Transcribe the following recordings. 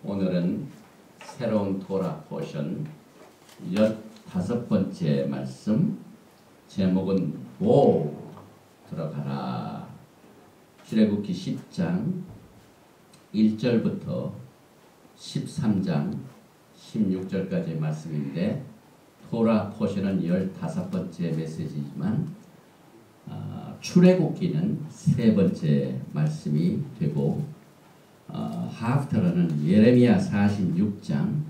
오늘은 새로운 토라 포션 15번째 말씀, 제목은 오 들어가라. 출애굽기 10장 1절부터 13장 16절까지의 말씀인데, 토라 포션은 15번째 메시지지만 출애굽기는 3번째 말씀이 되고, 하프터는 예레미야 46장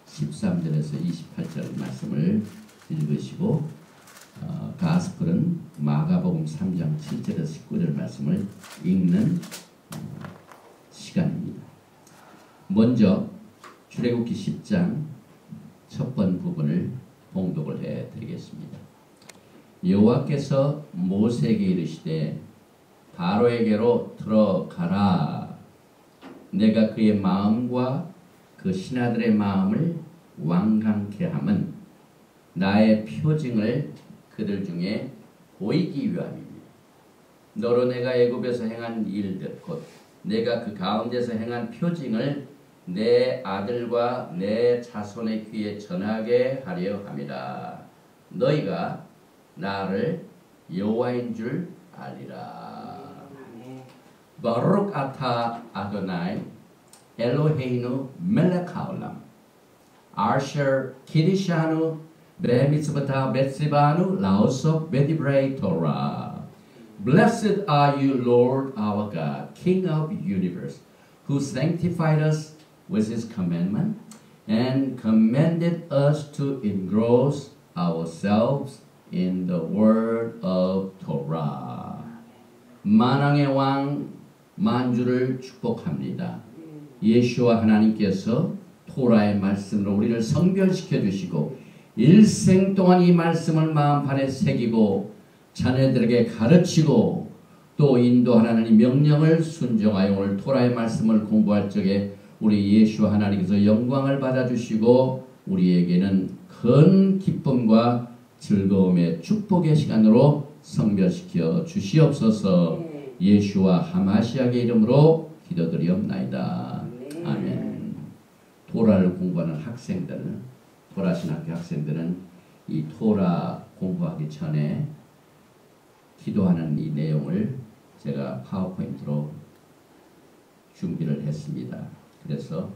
13절에서 28절 말씀을 읽으시고, 가스펠은 마가복음 3장 7절에서 19절 말씀을 읽는 시간입니다. 먼저 출애굽기 10장 첫 번 부분을 봉독을 해드리겠습니다. 여호와께서 모세에게 이르시되 바로에게로 들어가라. 내가 그의 마음과 그 신하들의 마음을 완강케 함은 나의 표징을 그들 중에 보이기 위함입니다. 너로 내가 애굽에서 행한 일들 곧 내가 그 가운데서 행한 표징을 내 아들과 내 자손의 귀에 전하게 하려 함이라. 너희가 나를 여호와인 줄 알리라. 바룩 아타 아도나이 엘로헤이누 멜렉 하올람 아셔 키디샤누 베미스바타 베시바누 라오소 베디브레이 토라. Blessed are you, Lord our God, King of the universe, who sanctified us with his commandment and commanded us to engross ourselves in the word of Torah. 만왕의 왕 만주를 축복합니다. 예수와 하나님께서 토라의 말씀으로 우리를 성별시켜 주시고 일생 동안 이 말씀을 마음판에 새기고 자녀들에게 가르치고 또 인도하라는 이 명령을 순종하여 오늘 토라의 말씀을 공부할 적에 우리 예수 하나님께서 영광을 받아주시고 우리에게는 큰 기쁨과 즐거움의 축복의 시간으로 성별시켜 주시옵소서. 예수와 하마시아의 이름으로 기도드리옵나이다. 아멘. 토라를 공부하는 학생들은, 토라 신학교 학생들은 이 토라 공부하기 전에 기도하는 이 내용을 제가 파워포인트로 준비를 했습니다. 그래서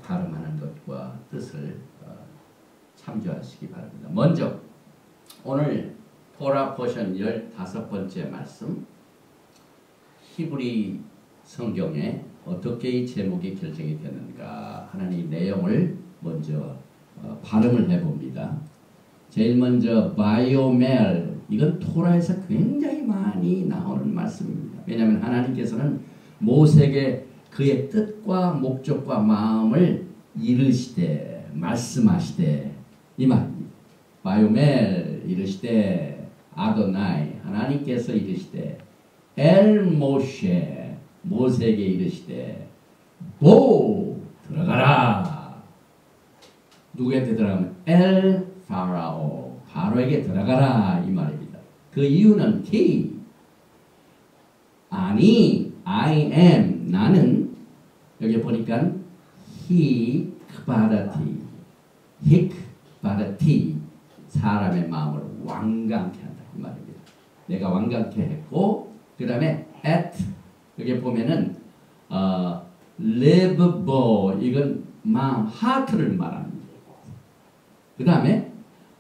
발음하는 것과 뜻을 참조하시기 바랍니다. 먼저 오늘 토라 포션 15번째 말씀, 히브리 성경에 어떻게 이 제목이 결정이 되는가 하는 이 내용을 먼저 발음을 해봅니다. 제일 먼저 바이오멜, 이건 토라에서 굉장히 많이 나오는 말씀입니다. 왜냐하면 하나님께서는 모세에게 그의 뜻과 목적과 마음을 이르시되 말씀하시되 이 말입니다. 바이오멜 이르시되 아도나이, 하나님께서 이르시되 엘 모셰, 모세에게 이르시되 보 들어가라. 누구한테 들어가면 엘 파라오, 바로에게 들어가라 이 말입니다. 그 이유는 T, 아니 I am, 나는 여기 보니까 히크바라티, 사람의 마음을 완강케 한다 이 말입니다. 내가 완강케 했고, 그 다음에 at, 여기 보면은 liveable, 이건 마음, 하트를 말합니다. 그 다음에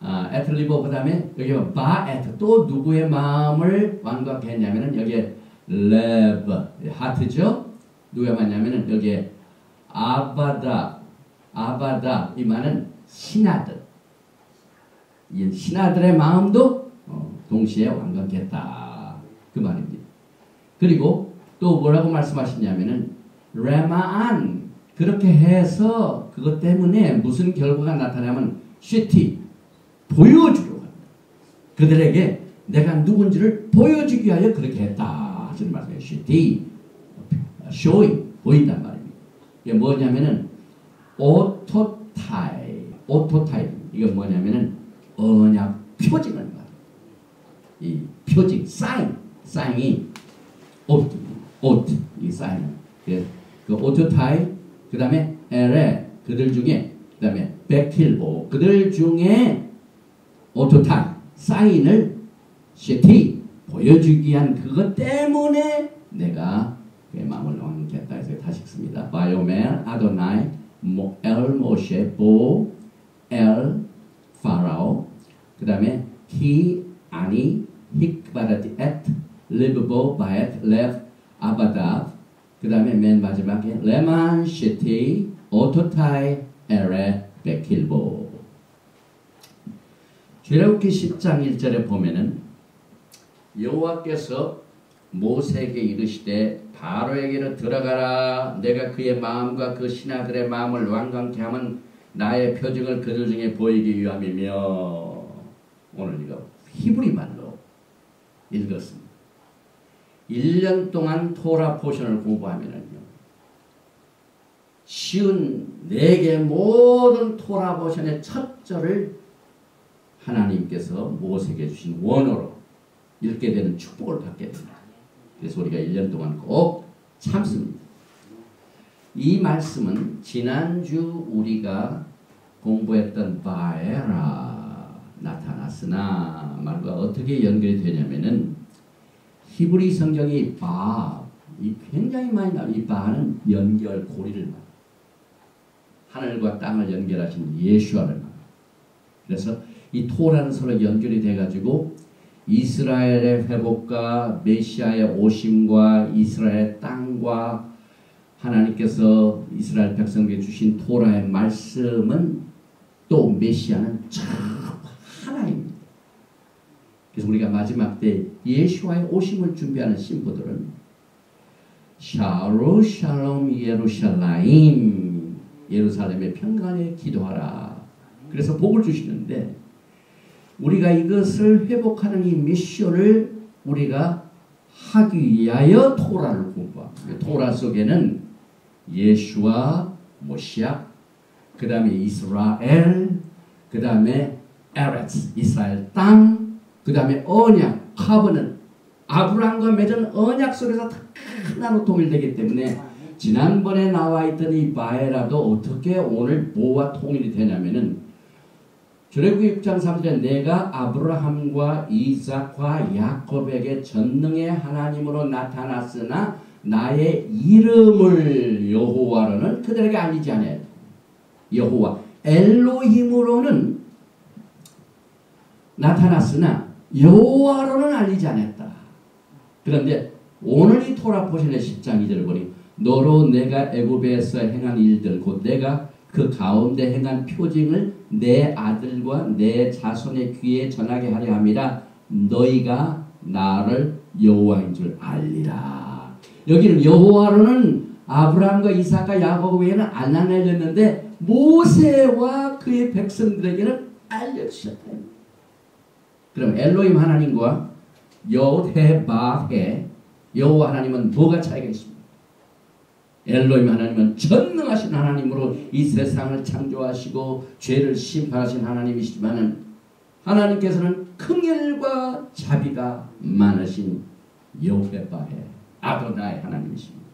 at liveable, 그 다음에 여기 바 at, 또 누구의 마음을 완강케 했냐면은 여기에 live, 하트죠. 누가 맞냐면은 여기에 아바다, 이 말은 신하들, 이 신하들의 마음도 동시에 완강케 했다 그 말입니다. 그리고 또 뭐라고 말씀하시냐면은 레마안, 그렇게 해서 그것 때문에 무슨 결과가 나타나면 쉐티, 보여주려고 합니다. 그들에게 내가 누군지를 보여주기 위하여 그렇게 했다 하시는 말씀이에요. 쉐티, 쇼잉, 보인단 말입니다. 이게 뭐냐면은 오토타입, 이건 뭐냐면은 언약 표징을 말합니다. 이 표징, 사인이 옷, 이 사인. 그 오토타입 그 다음에 엘에 그들 중에 그 다음에 베킬보 그들 중에 오토타이 사인을 시티 보여주기 위한 그것 때문에 내가 그의 마음을 왕케 했다 해서 다시 읽습니다. 바요멜 아도나이 엘 모셰 보 엘 파라오 그 다음에 히 아니 힉바라티 엣 리브보 바엣 레브 아바답 그 다음에 맨 마지막에 레만 시티 오토타이 에레 베킬보. 출애굽기 10장 1절에 보면은 여호와께서 모세에게 이르시되 바로에게로 들어가라. 내가 그의 마음과 그 신하들의 마음을 완강케 하면 나의 표징을 그들 중에 보이기 위함이며. 오늘 이거 히브리 말로 읽었습니다. 1년 동안 토라 포션을 공부하면은요, 쉬운 4개 모든 토라 포션의 첫 절을 하나님께서 모세에게 주신 원어로 읽게 되는 축복을 받게 됩니다. 그래서 우리가 1년 동안 꼭 참습니다. 이 말씀은 지난주 우리가 공부했던 바에라 나타났으나 말과 어떻게 연결이 되냐면은 히브리 성경이 이 굉장히 많이 나와요. 이 바는 연결 고리를 말해요. 하늘과 땅을 연결하신 예수아를 말해요. 그래서 이 토라는 서로 연결이 돼가지고 이스라엘의 회복과 메시아의 오심과 이스라엘의 땅과 하나님께서 이스라엘 백성에게 주신 토라의 말씀은 또 메시아는 참 하나입니다. 그래서 우리가 마지막 때 예수와의 오심을 준비하는 신부들은 샤로 샬롬 예루살렘 예루살렘의 평강에 기도하라. 그래서 복을 주시는데 우리가 이것을 회복하는 이 미션을 우리가 하기 위하여 토라를 공부합니다. 토라 속에는 예수와 모시아, 그 다음에 이스라엘, 그 다음에 에레츠, 이스라엘 땅, 그 다음에 언약, 카버는 아브라함과 맺은 언약 속에서 다 하나로 통일되기 때문에 지난번에 나와 있던 이 바에라도 어떻게 오늘 뭐와 통일이 되냐면은 출애굽기 6장 3절에 내가 아브라함과 이삭과 야곱에게 전능의 하나님으로 나타났으나 나의 이름을 여호와로는 그들에게 알리지 않아요. 여호와 엘로힘으로는 나타났으나 여호와로는 알리지 않았다. 그런데 오늘 이 토라 포션의 10장 2절을 보니 너로 내가 애굽에서 행한 일들 곧 내가 그 가운데 행한 표징을 내 아들과 내 자손의 귀에 전하게 하려 함이라. 너희가 나를 여호와인 줄 알리라. 여기는 여호와로는 아브라함과 이삭과 야곱 외에는 안 알려졌는데 모세와 그의 백성들에게는 알려주셨다. 그럼 엘로힘 하나님과 여호데바헤 여호와 하나님은 뭐가 차이가 있습니까? 엘로힘 하나님은 전능하신 하나님으로 이 세상을 창조하시고 죄를 심판하신 하나님이시지만 하나님께서는 긍휼과 자비가 많으신 여호베바의 아도나의 하나님이십니다.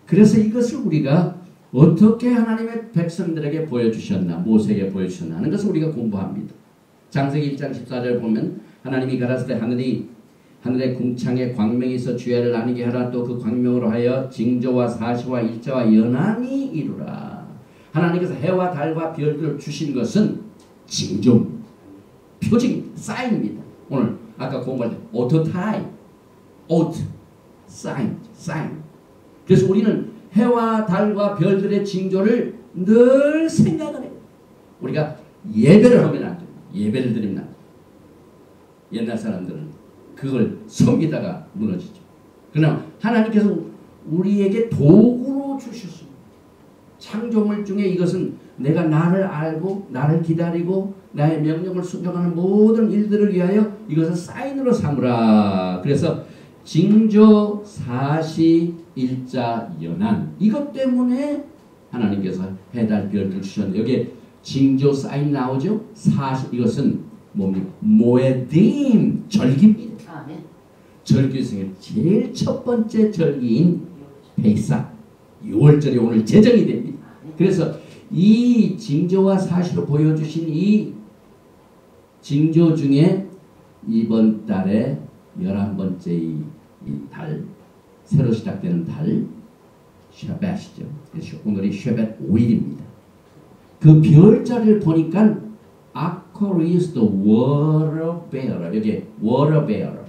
그래서 이것을 우리가 어떻게 하나님의 백성들에게 보여주셨나, 모세에게 보여주셨나 하는 것을 우리가 공부합니다. 창세기 1장 14절 보면 하나님이 가라사대 하늘의 궁창에 광명이 있어 주야를 나뉘게 하라. 또 그 광명으로 하여 징조와 사시와 일자와 연한이 이루라. 하나님께서 해와 달과 별들을 주신 것은 징조, 표징, 사인입니다. 오늘 아까 공부할 때 오토타이, 오트, 사인. 그래서 우리는 해와 달과 별들의 징조를 늘 생각을 해요. 우리가 예배를 하면 안 돼요. 예배를 드리면 안 돼요. 옛날 사람들은 그걸 섬기다가 무너지죠. 그러나 하나님께서 우리에게 도구로 주셨습니다. 창조물 중에 이것은 내가 나를 알고 나를 기다리고 나의 명령을 순종하는 모든 일들을 위하여 이것을 사인으로 삼으라. 그래서 징조, 사시, 일자, 연한 이것 때문에 하나님께서 해달 별들 주셨는데 여기에 징조 사인 나오죠. 사시 이것은 뭡니까? 모에딤 절기입니다. 절기 중에 제일 첫 번째 절기인 베이삭 6월절이 오늘 제정이 됩니다. 그래서 이 징조와 사실을 보여주신 이 징조 중에 이번 달에 11번째 이 달, 새로 시작되는 달, 쉐벳이죠. 오늘이 쉐벳 5일입니다. 그 별자리를 보니까 Aquarius the water bearer, 여기 water bearer,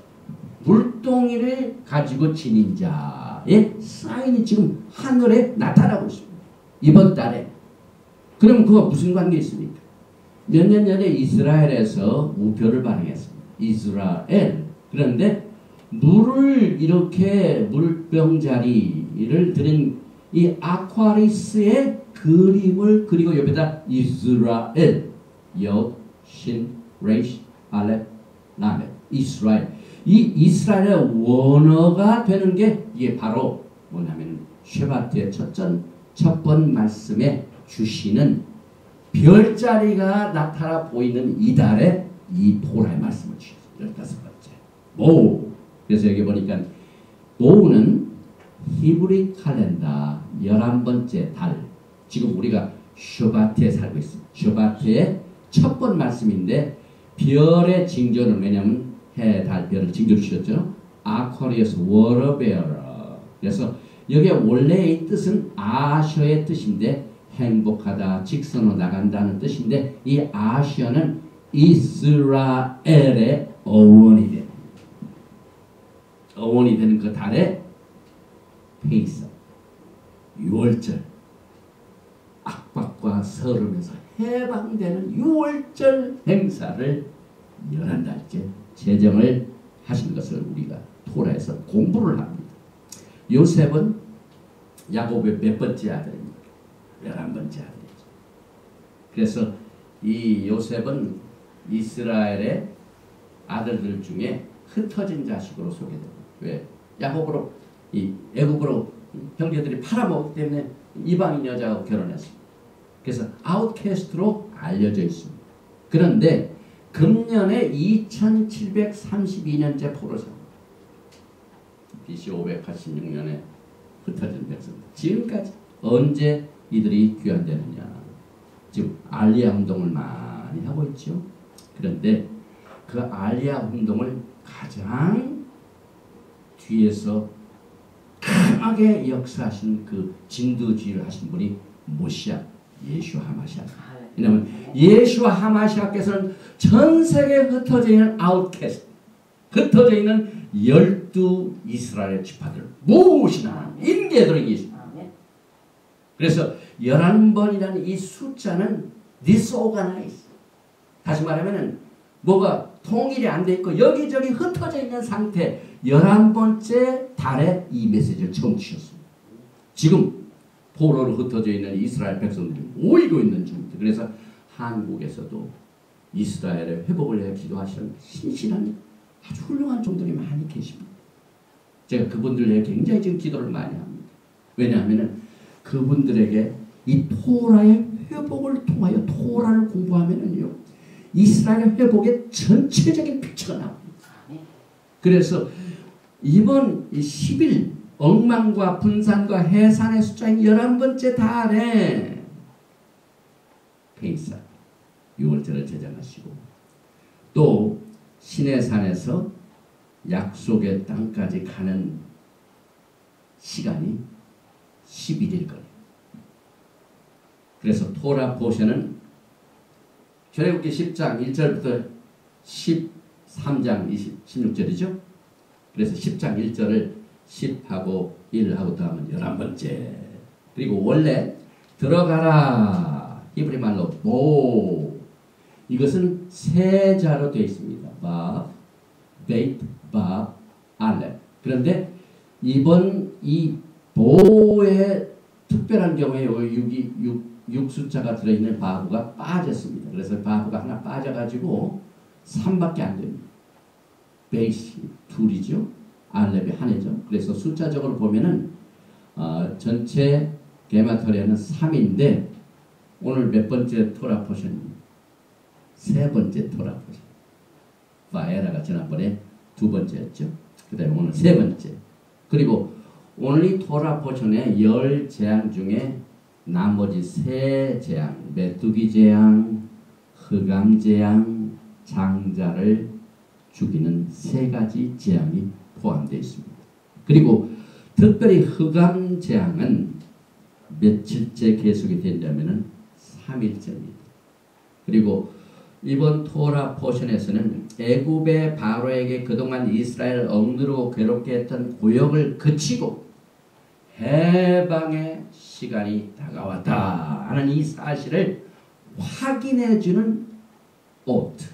물동이를 가지고 지닌 자의 사인이 지금 하늘에 나타나고 있습니다. 이번 달에. 그럼 그거 무슨 관계 있습니까? 몇 년 전에 이스라엘에서 우표를 발행했습니다. 이스라엘. 그런데 물을 이렇게 물병자리를 들은 이 아쿠아리스의 그림을 그리고 옆에다 이스라엘, 여, 신, 레이시, 알렙, 라멧, 이스라엘. 이 이스라엘의 원어가 되는 게 이게 바로 뭐냐면 쉐바트의 첫 번 말씀에 주시는 별자리가 나타나 보이는 이달에 이 토라의 말씀을 주셨어요. 15번째. 모. 그래서 여기 보니까 모는 히브리 칼렌더 11번째 달. 지금 우리가 쉐바트에 살고 있습니다. 쉐바트의 첫 번 말씀인데 별의 징조는 왜냐하면 해, 달, 별을 징조를 주셨죠. 아쿠아리어스 워터베어러. 그래서 여기에 원래의 뜻은 아셔의 뜻인데 행복하다, 직선으로 나간다는 뜻인데 이 아셔는 이스라엘의 어원이 되는 어원이 되는 그 달에 페이스 6월절 압박과 서름에서 해방되는 6월절 행사를 11달째 제정을 하신 것을 우리가 토라에서 공부를 합니다. 요셉은 야곱의 몇 번째 아들입니까? 11번째 아들이죠. 그래서 이 요셉은 이스라엘의 아들들 중에 흩어진 자식으로 소개됩니다. 왜? 야곱으로 이 애굽으로 형제들이 팔아먹기 때문에 이방인 여자하고 결혼했습니다. 그래서 아웃캐스트로 알려져 있습니다. 그런데 금년에 2732년째 포로상 BC 586년에 흩어진 백성들 지금까지 언제 이들이 귀환되느냐. 지금 알리아 운동을 많이 하고 있죠. 그런데 그 알리아 운동을 가장 뒤에서 강하게 역사하신 그 진두지휘를 하신 분이 모시아 예슈아 하마시아. 왜냐하면 예슈아 하마시아께서는 전 세계에 흩어져 있는 아웃캐스트, 흩어져 있는 12 이스라엘 지파들을 모으시는 인계들이 계십니다. 그래서 11번이라는 이 숫자는 disorganized. 다시 말하면 뭐가 통일이 안 돼 있고 여기저기 흩어져 있는 상태 11번째 달에 이 메시지를 처음 주셨습니다. 지금 포로로 흩어져 있는 이스라엘 백성들이 모이고 있는 중입니다. 그래서 한국에서도 이스라엘의 회복을 위해 기도하시는 신실한 아주 훌륭한 종들이 많이 계십니다. 제가 그분들 위해 굉장히 지금 기도를 많이 합니다. 왜냐하면 그분들에게 이 토라의 회복을 통하여 토라를 공부하면은요 이스라엘 회복의 전체적인 피처가 나옵니다. 그래서 이번 10일 엉망과 분산과 해산의 숫자인 11번째 달에 페이사 6월절을 제정하시고 또 시내산에서 약속의 땅까지 가는 시간이 11일 거예요. 그래서 토라 포션은 출애굽기 10장 1절부터 13장 16절이죠. 그래서 10장 1절을 10하고 1하고 더하면 11번째. 그리고 원래 들어가라 히브리 말로 보 이것은 세 자로 되어 있습니다. 바, 베이트, 바, 알렙. 그런데 이번 이 보의 특별한 경우에 여기 6 숫자가 들어있는 바브가 빠졌습니다. 그래서 바브가 하나 빠져가지고 3밖에 안 됩니다. 베이스 둘이죠. 알렙이 하나죠. 그래서 숫자적으로 보면은 전체 게마토리아는 3인데 오늘 몇 번째 토라 포션입니다. 세 번째 토라 포션. 바에라가 지난번에 두 번째였죠. 그 다음에 오늘 세 번째. 그리고 오늘 이 토라 포션의 10재앙 중에 나머지 세 재앙, 메뚜기 재앙, 흑암 재앙, 장자를 죽이는 세 가지 재앙이 포함되어 있습니다. 그리고 특별히 흑암 재앙은 며칠째 계속이 된다면 3일째입니다. 그리고 이번 토라 포션에서는 애굽의 바로에게 그동안 이스라엘 억누르고 괴롭게 했던 고역을 그치고 해방의 시간이 다가왔다 하는 이 사실을 확인해주는 오트,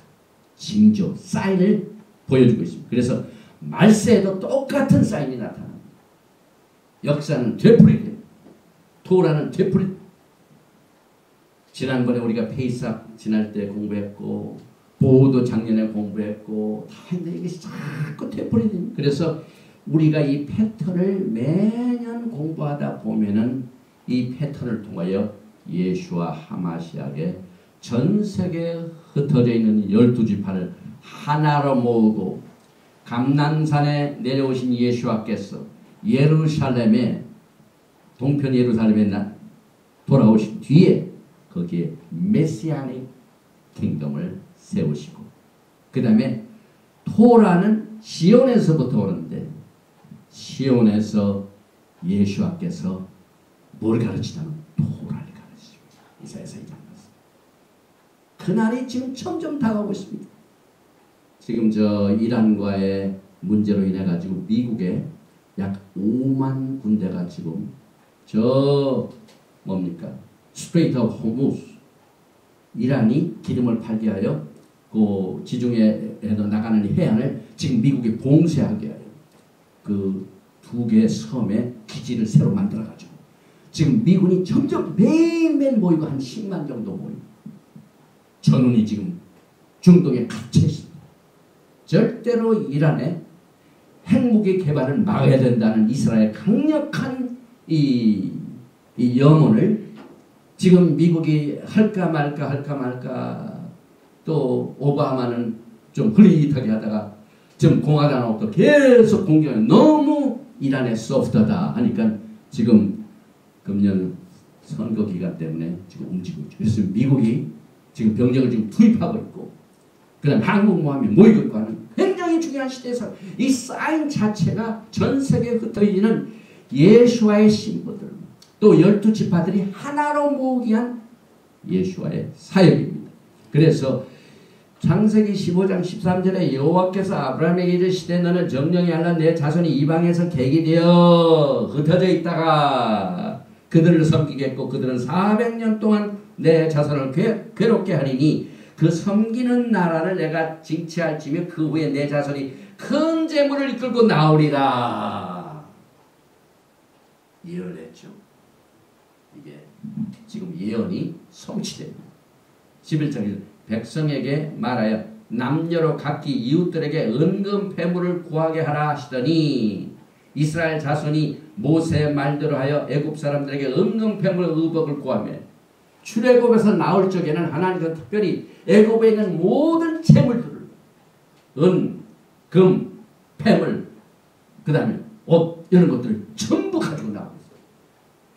징조, 사인을 보여주고 있습니다. 그래서 말세에도 똑같은 사인이 나타납니다. 역사는 되풀이됩니다. 토라는 되풀이. 지난번에 우리가 페이삭 지날 때 공부했고 보호도 작년에 공부했고 다 했는데 이것이 자꾸 되풀이됩니다. 그래서 우리가 이 패턴을 매년 공부하다 보면은 이 패턴을 통하여 예수와 하마시아의 전 세계에 흩어져 있는 12지파를 하나로 모으고 감난산에 내려오신 예수와께서 예루살렘에 동편 예루살렘에 돌아오신 뒤에 거기에 메시아닉 킹덤을 세우시고 그 다음에 토라는 시온에서부터 오는데 시온에서 예수와께서 뭘 가르치냐면 토라를 가르치십니다. 이사야서 2장 말씀. 그날이 지금 점점 다가오고 있습니다. 지금 저 이란과의 문제로 인해 가지고 미국에 약 5만 군대가 지금 저 뭡니까? 스트레이트 오브 호무스 이란이 기름을 팔게 하여 그 지중해에도 나가는 해안을 지금 미국이 봉쇄하게 하여 그 두 개의 섬에 기지를 새로 만들어 가지고 지금 미군이 점점 매일매일 모이고 한 10만 정도 모이고 전운이 지금 중동에 갇혀 있습니다. 절대로 이란의 핵무기 개발을 막아야 된다는 이스라엘의 강력한 이 염원을 지금 미국이 할까 말까 또 오바마는 좀 흐릿하게 하다가 지금 공화당하고도 계속 공격해 너무 이란의 소프트하다 하니까 지금 금년 선거 기간 때문에 지금 움직이고 있죠. 그래서 미국이 지금 병력을 지금 투입하고 있고 그 다음에 한국모함이 모이고 있고 하는 굉장히 중요한 시대에서 이 사인 자체가 전 세계에 흩어지는 예수와의 신부들 또 12지파들이 하나로 모으기 위한 예수와의 사역입니다. 그래서 창세기 15장 13절에 여호와께서 아브라함에게 이르시되 너는 정령이 알라 내 자손이 이방에서 객이 되어 흩어져 있다가 그들을 섬기겠고 그들은 400년 동안 내 자손을 괴롭게 하리니 그 섬기는 나라를 내가 징치할지며 그 후에 내 자손이 큰 재물을 이끌고 나오리라 예언을 했죠. 이게 지금 예언이 성취됩니다. 11장 백성에게 말하여 남녀로 각기 이웃들에게 은금 패물을 구하게 하라 하시더니 이스라엘 자손이 모세의 말대로 하여 애굽 사람들에게 은금 패물 의복을 구하며 출애굽에서 나올 적에는 하나님께서 특별히 애굽에 있는 모든 재물들을 은, 금, 패물 그 다음에 옷 이런 것들을 전부 가지고 나오고 있어요.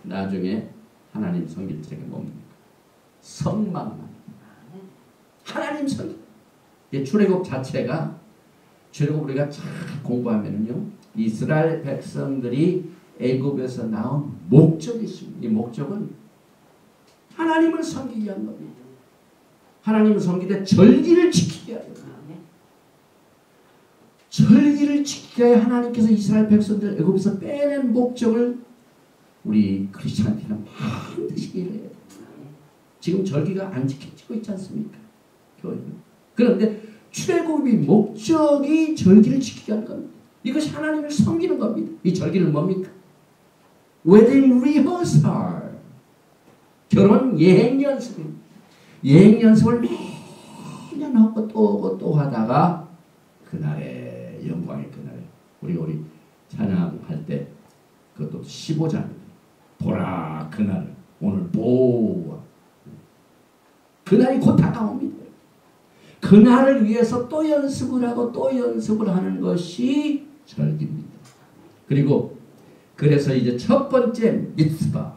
나중에 하나님 섬길 적에 뭡니까? 성막만 하나님 섬기. 출애굽 자체가 출애굽 우리가 잘 공부하면요 이스라엘 백성들이 애굽에서 나온 목적이 있습니다. 이 목적은 하나님을 섬기기 위한 겁니다. 하나님을 섬기되 절기를 지키게 하여 절기를 지키게 하여 하나님께서 이스라엘 백성들 애굽에서 빼낸 목적을 우리 크리스찬들은 반드시 이해해야 돼요. 지금 절기가 안 지켜지고 있지 않습니까? 그런데 출애굽의 목적이 절기를 지키게 하는 겁니다. 이것이 하나님을 섬기는 겁니다. 이 절기는 뭡니까? wedding rehearsal 결혼 예행 연습입니다. 예행 연습을 매년 하고 또 오고 또 하다가 그날의 영광의 그날에 우리 찬양할 때 그것도 15장입니다. 보라 그날 오늘 보아 그날이 곧 다가옵니다. 그날을 위해서 또 연습을 하고 또 연습을 하는 것이 절기입니다. 그리고 그래서 이제 첫 번째 미tz바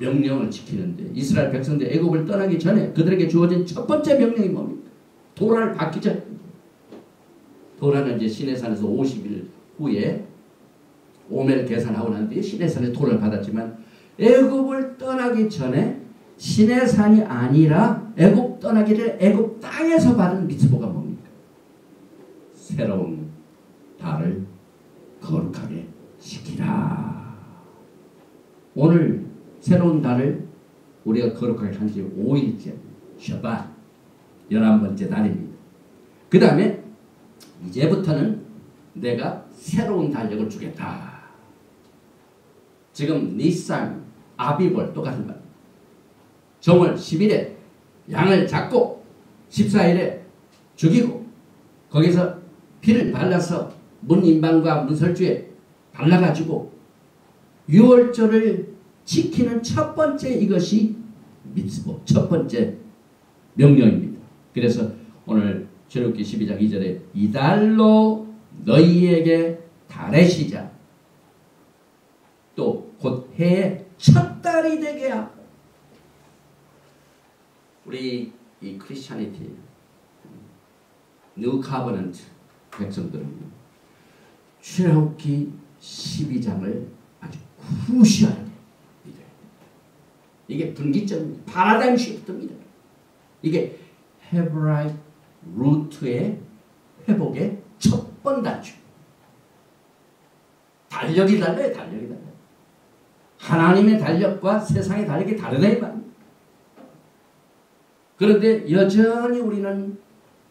명령을 지키는데 이스라엘 백성들 애굽을 떠나기 전에 그들에게 주어진 첫 번째 명령이 뭡니까? 도라를 받기 전. 도라는 이제 시내산에서 50일 후에 오멜 계산하고 난 뒤에 시내산에 도를 받았지만 애굽을 떠나기 전에 시내산이 아니라 애굽 떠나기 전에 애굽 땅에서 받은 미tzvo가 뭡니까? 새로운 달을 거룩하게 시키라. 오늘 새로운 달을 우리가 거룩하게 한 지 5일째 셔밧 11번째 달입니다. 그 다음에 이제부터는 내가 새로운 달력을 주겠다. 지금 니산, 아비벌 똑같은 말. 정월 10일에 양을 잡고 14일에 죽이고 거기서 피를 발라서 문인방과 문설주에 발라가지고 6월절을 지키는 첫 번째 이것이 미tzvo, 첫 번째 명령입니다. 그래서 오늘 출애굽기 12장 2절에 이달로 너희에게 달의 시작 또 곧 해의 첫 달이 되게 하고. 우리 이 크리스찬이티 뉴 카버넌트 백성들은 출애굽기 12장을 아주 구시하게 믿어야 돼요. 이게 분기점입니다. 파라다임 시프트입니다. 이게 헤브라이트 루트의 회복의 첫 번 단추. 달력이 달라요. 달력이 달라요. 하나님의 달력과 세상의 달력이 다르다 이 말입니다. 그런데 여전히 우리는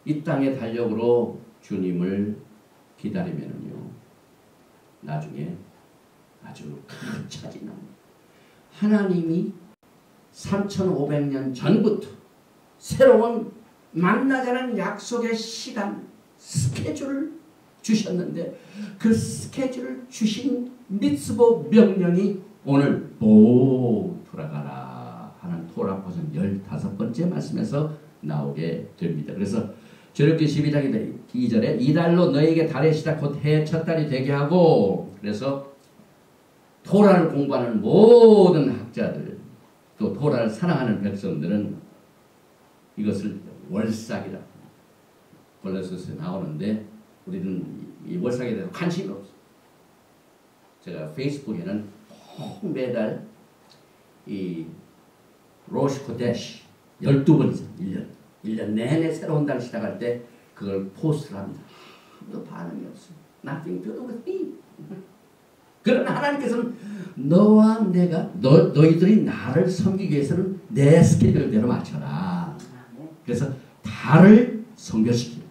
이 땅의 달력으로 주님을 기다리면은요 나중에 아주 큰 차질이 납니다. 하나님이 3500년 전부터 새로운 만나자는 약속의 시간 스케줄을 주셨는데 그 스케줄을 주신 미tzvo 명령이 오늘 돌아가라 하는 토라 버전 15번째 말씀에서 나오게 됩니다. 그래서 출애굽기 12장 2절에 이달로 너에게 달의 시작 곧 해의 첫 달이 되게 하고. 그래서 토라를 공부하는 모든 학자들 또 토라를 사랑하는 백성들은 이것을 월삭이라고 골로새서에 나오는데 우리는 이 월삭에 대해서 관심이 없어요. 제가 페이스북에는 꼭 매달 이 로시 코데시 12번 이상 1년 내내 새로운 달 시작할 때 그걸 포스트를 합니다. 아무도 반응이 없어요. Nothing to do with me. 그러나 하나님께서는 너와 내가 너희들이 나를 섬기기 위해서는 내 스케줄대로 맞춰라. 그래서 달을 성별시키라.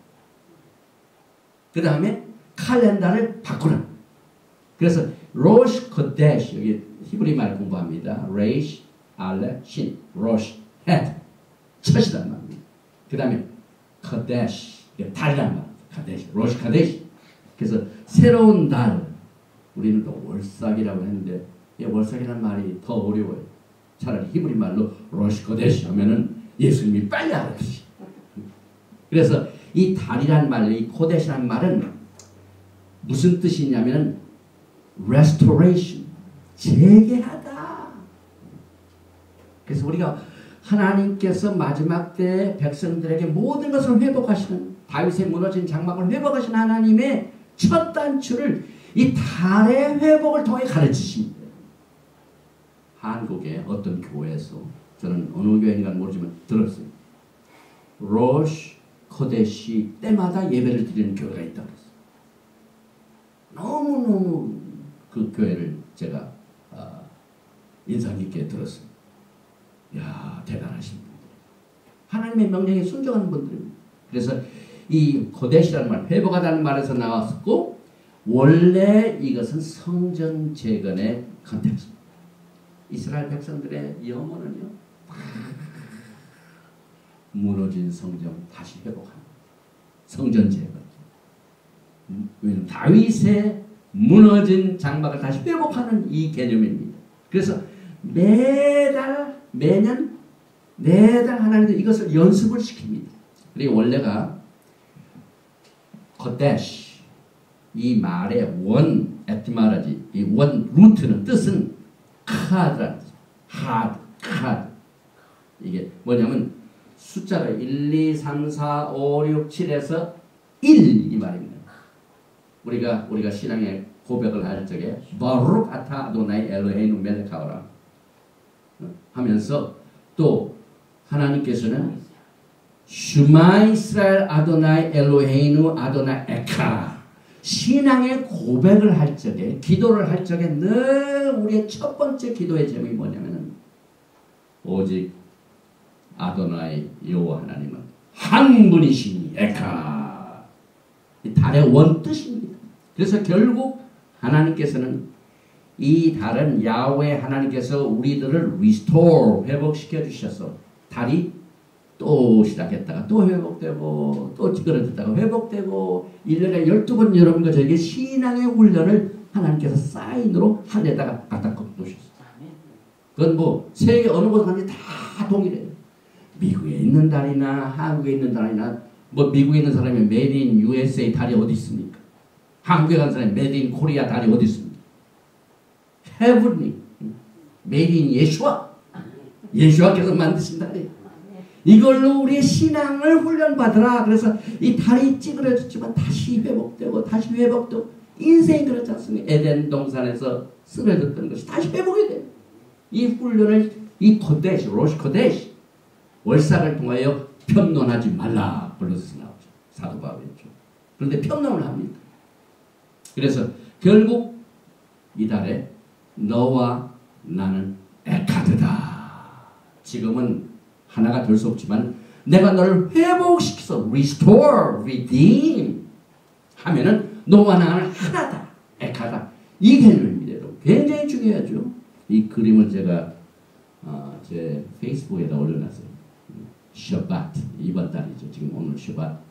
그 다음에 칼렌더를 바꾸라. 그래서 로시 코데시 여기 히브리 말 공부합니다. 레이시 알레 신 로시 헤드 첫이란 말입니다. 그 다음에 카데시 달이란 말 카데시 로시 카데시. 그래서 새로운 달 우리는 또 월삭이라고 했는데 이 월삭이라는 말이 더 어려워요. 차라리 히브리 말로 로시 코데시 하면은 예수님이 빨리 알아듣지. 그래서 이 달이란 말, 이 코데시란 말은 무슨 뜻이냐면 restoration, 재개하다. 그래서 우리가 하나님께서 마지막 때 백성들에게 모든 것을 회복하시는 다윗의 무너진 장막을 회복하신 하나님의 첫 단추를 이 달의 회복을 통해 가르치십니다. 한국의 어떤 교회에서 저는 어느 교회인가 모르지만 들었어요. 로시 코데시 때마다 예배를 드리는 교회가 있다고 그랬어요. 너무너무 그 교회를 제가 인상 깊게 들었어요. 이야, 대단하신 분들. 하나님의 명령에 순종하는 분들입니다. 그래서 이 코데시라는 말, 회복하다는 말에서 나왔고 원래 이것은 성전 재건의 컨텍스트입니다. 이스라엘 백성들의 영혼은요 무너진 성전 다시 회복하는 성전 재건. 왜냐하면 다윗의 무너진 장막을 다시 회복하는 이 개념입니다. 그래서 매달 하나님들 이것을 연습을 시킵니다. 그리고 원래가 거데시 이 말의 원 에티마라지 이 원 루트는 뜻은 카드라는 뜻. hard. 이게 뭐냐면 숫자를 1, 2, 3, 4, 5, 6, 7에서 1 이 말입니다. 우리가 신앙의 고백을 할 적에 바룩 아타 아도나이 엘로헤이누 멜레카오라 하면서 또 하나님께서는 슈마 이스라엘 아도나이 엘로헤이누 아도나 에카 신앙의 고백을 할 적에 기도를 할 적에 늘 우리의 첫 번째 기도의 제목이 뭐냐면은 오직 아도나이 여호와 하나님은 한 분이시니 에카 이 달의 원뜻입니다. 그래서 결국 하나님께서는 이 달은 야훼 하나님께서 우리들을 restore 회복시켜 주셔서 달이 또 시작했다가 또 회복되고 또 찌그러졌다가 회복되고 1년에 12번 여러분과 저에게 신앙의 훈련을 하나님께서 사인으로 하늘에다가 갖다 놓으셨어요. 그건 뭐 세계 어느 곳 가든지 다 동일해요. 미국에 있는 달이나 한국에 있는 달이나 뭐 미국에 있는 사람이 메이드 인 USA 달이 어디 있습니까? 한국에 간 사람이 메이드 인 코리아 달이 어디 있습니까? 헤븐리 메이드 인 예수와께서 만드신 달이에요. 이걸로 우리의 신앙을 훈련받으라. 그래서 이 달이 찌그러졌지만 다시 회복되고 다시 회복되고 인생이 그렇지 않습니까? 에덴 동산에서 쓰러졌던 것이 다시 회복이 돼요. 이 훈련을 이 코데시 로시 코데시 월삭을 통하여 편론하지 말라 블러스에서 나오죠. 사도 바울이죠. 그런데 편론을 합니다. 그래서 결국 이 달에 너와 나는 에카드다. 지금은 하나가 될 수 없지만 내가 너를 회복시켜서 restore, redeem 하면은 너와 나는 하나다. 에카다. 이 개념입니다. 여러분. 굉장히 중요하죠. 이 그림을 제가 제 페이스북에다 올려놨어요. 셔밧 이번 달이죠. 지금 오늘 셔밧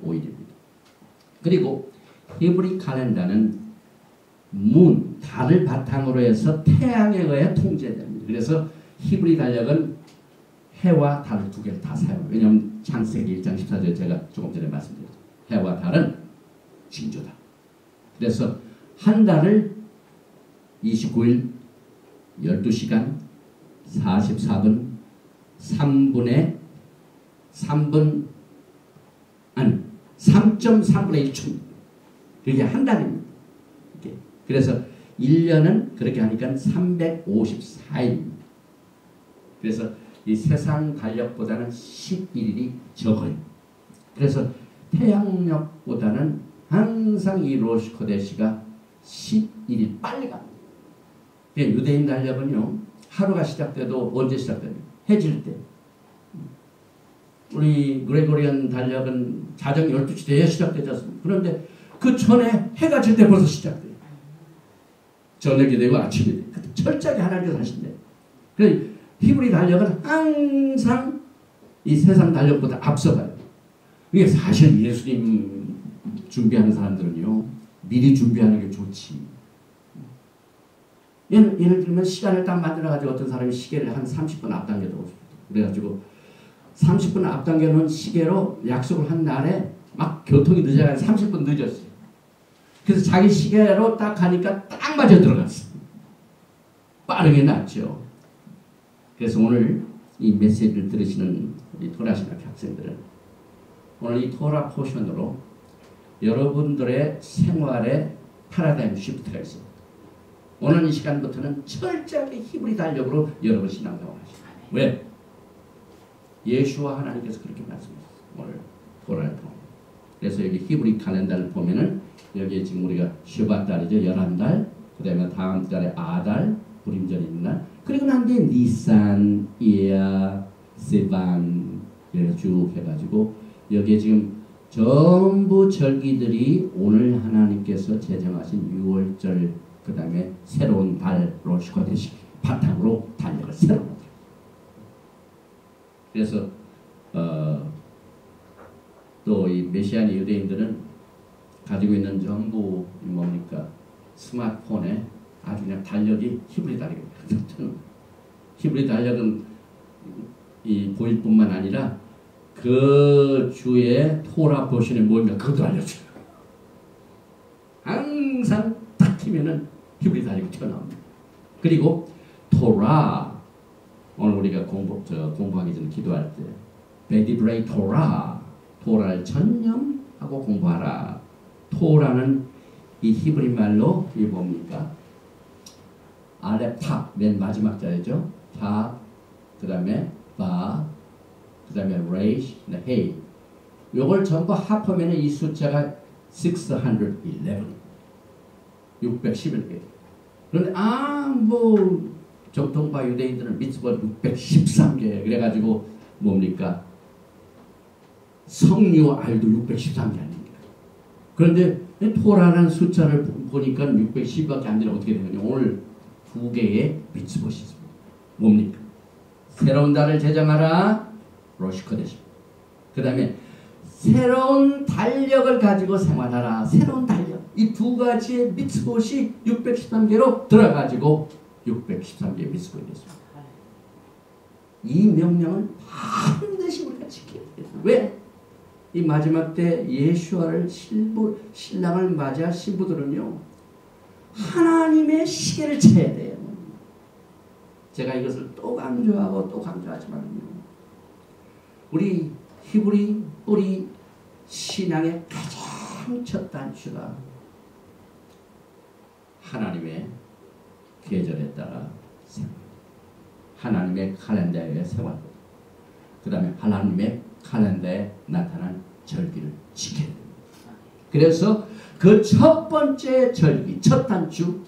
5일입니다. 그리고 히브리 칼렌더는 달을 바탕으로 해서 태양에 의해 통제됩니다. 그래서 히브리 달력은 해와 달 두 개를 다 사용해요. 왜냐하면 창세기 1장 14절에 제가 조금 전에 말씀드렸죠. 해와 달은 징조다. 그래서 한 달을 29일 12시간 44분 3.3분의 1초 그게 한 달입니다. 이렇게. 그래서 1년은 그렇게 하니까 354일입니다. 그래서 이 세상 달력보다는 11일이 적어요. 그래서 태양력보다는 항상 이 로시코데시가 11일 빨리 갑니다. 유대인 달력은요. 하루가 시작돼도 언제 시작됩니까? 해질 때. 우리 그레고리안 달력은 자정 12시 돼야 시작되지 않습니까? 그런데 그 전에 해가 질 때 벌써 시작돼요. 저녁이 되고 아침이 돼요. 철저하게 하나님께서 하신대요. 그래서 히브리 달력은 항상 이 세상 달력보다 앞서가요. 이게 사실 예수님 준비하는 사람들은요. 미리 준비하는 게 좋지. 예를 들면 시간을 딱 만들어가지고 어떤 사람이 시계를 한 30분 앞당겨두고 그래가지고 30분 앞당겨놓은 시계로 약속을 한 날에 막 교통이 늦어가지고 30분 늦었어요. 그래서 자기 시계로 딱 가니까 딱 맞아 들어갔어요. 빠르게 났죠. 그래서 오늘 이 메시지를 들으시는 우리 토라 신학 학생들은 오늘 이 토라 포션으로 여러분들의 생활에 패러다임 시프트가 있습니다. 오늘 이 시간부터는 철저하게 히브리 달력으로 여러분 신앙생활 하십시오. 왜? 예수와 하나님께서 그렇게 말씀하셨어요. 오늘 토라를 통해. 그래서 여기 히브리 칼렌더를 보면은 여기에 지금 우리가 슈밧 달이죠. 11달. 그 다음에 다음 달에 아달, 불임절이 있는 날. 그리고 난 뒤에 니산, 이야, 세반 이렇게 쭉 해가지고 여기에 지금 전부 절기들이 오늘 하나님께서 제정하신 6월절 그 다음에 새로운 달 로시코데시 바탕으로 달력을 새로 만들어요. 그래서 또 이 메시아니 유대인들은 가지고 있는 전부 뭡니까 스마트폰에 아주 그냥 달력이 히브리 달력입니다. 히브리 달력은 이 보일 뿐만 아니라 그 주의 토라 버전이 뭔가 그것도 알려줘요. 항상 딱 키면은 히브리 달력이 튀어나옵니다. 그리고 토라 오늘 우리가 공부하기 전에 기도할 때 베디브레이 토라를 전념하고 공부하라. 토라는 이 히브리 말로 이 뭡니까? 알레파 맨 마지막 자리죠. 파, 그 다음에 바, 그 다음에 레이시, 헤이. 요걸 전부 합하면 이 숫자가 611. 611개. 그런데 뭐 정통파 유대인들은 미tzvot 613개. 그래가지고 뭡니까? 성리와 알도 613개 아닙니까? 그런데 토라라는 숫자를 보니까 610밖에 안 되나 어떻게 되느냐. 오늘 두 개의 미tzvot이 있습니다. 뭡니까? 새로운 달을 제정하라. 로시코데시. 그 다음에 새로운 달력을 가지고 생활하라. 새로운 달력. 이 두 가지의 미tzvot이 613개로 들어가지고 613개의 미tzvot이 됐습니다. 이 명령을 반드시 우리가 지켜야 돼요. 왜? 이 마지막 때 예수와를 신랑을 맞이할 신부들은요, 하나님의 시계를 쳐야 돼요. 제가 이것을 또 강조하고 또 강조하지만요, 우리 히브리 우리 신앙의 가장 첫 단추가 하나님의 계절에 따라 생활, 하나님의 칼렌더의 생활, 그 다음에 하나님의 칼렌더에 나타난 절기를 지켜야 됩니다. 그래서 그 첫 번째 절기, 첫 단추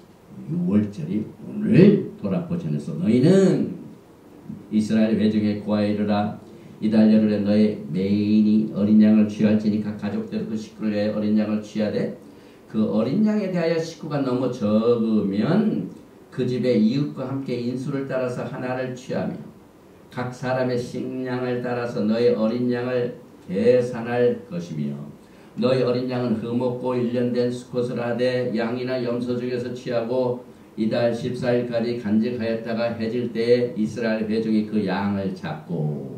6월절이 오늘 돌아보전에서 너희는 이스라엘 회중에 구하여 이르라. 이달 열흘에 너희 매인이 어린 양을 취할지니 각 가족대로 그 식구를 위하여 어린 양을 취하되 그 어린 양에 대하여 식구가 너무 적으면 그 집의 이웃과 함께 인수를 따라서 하나를 취하며 각 사람의 식량을 따라서 너희 어린 양을 계산할 것이며 너희 어린 양은 흠없고 1년 된 수컷을 하되 양이나 염소 중에서 취하고 이달 14일까지 간직하였다가 해질 때에 이스라엘 회중이 그 양을 잡고.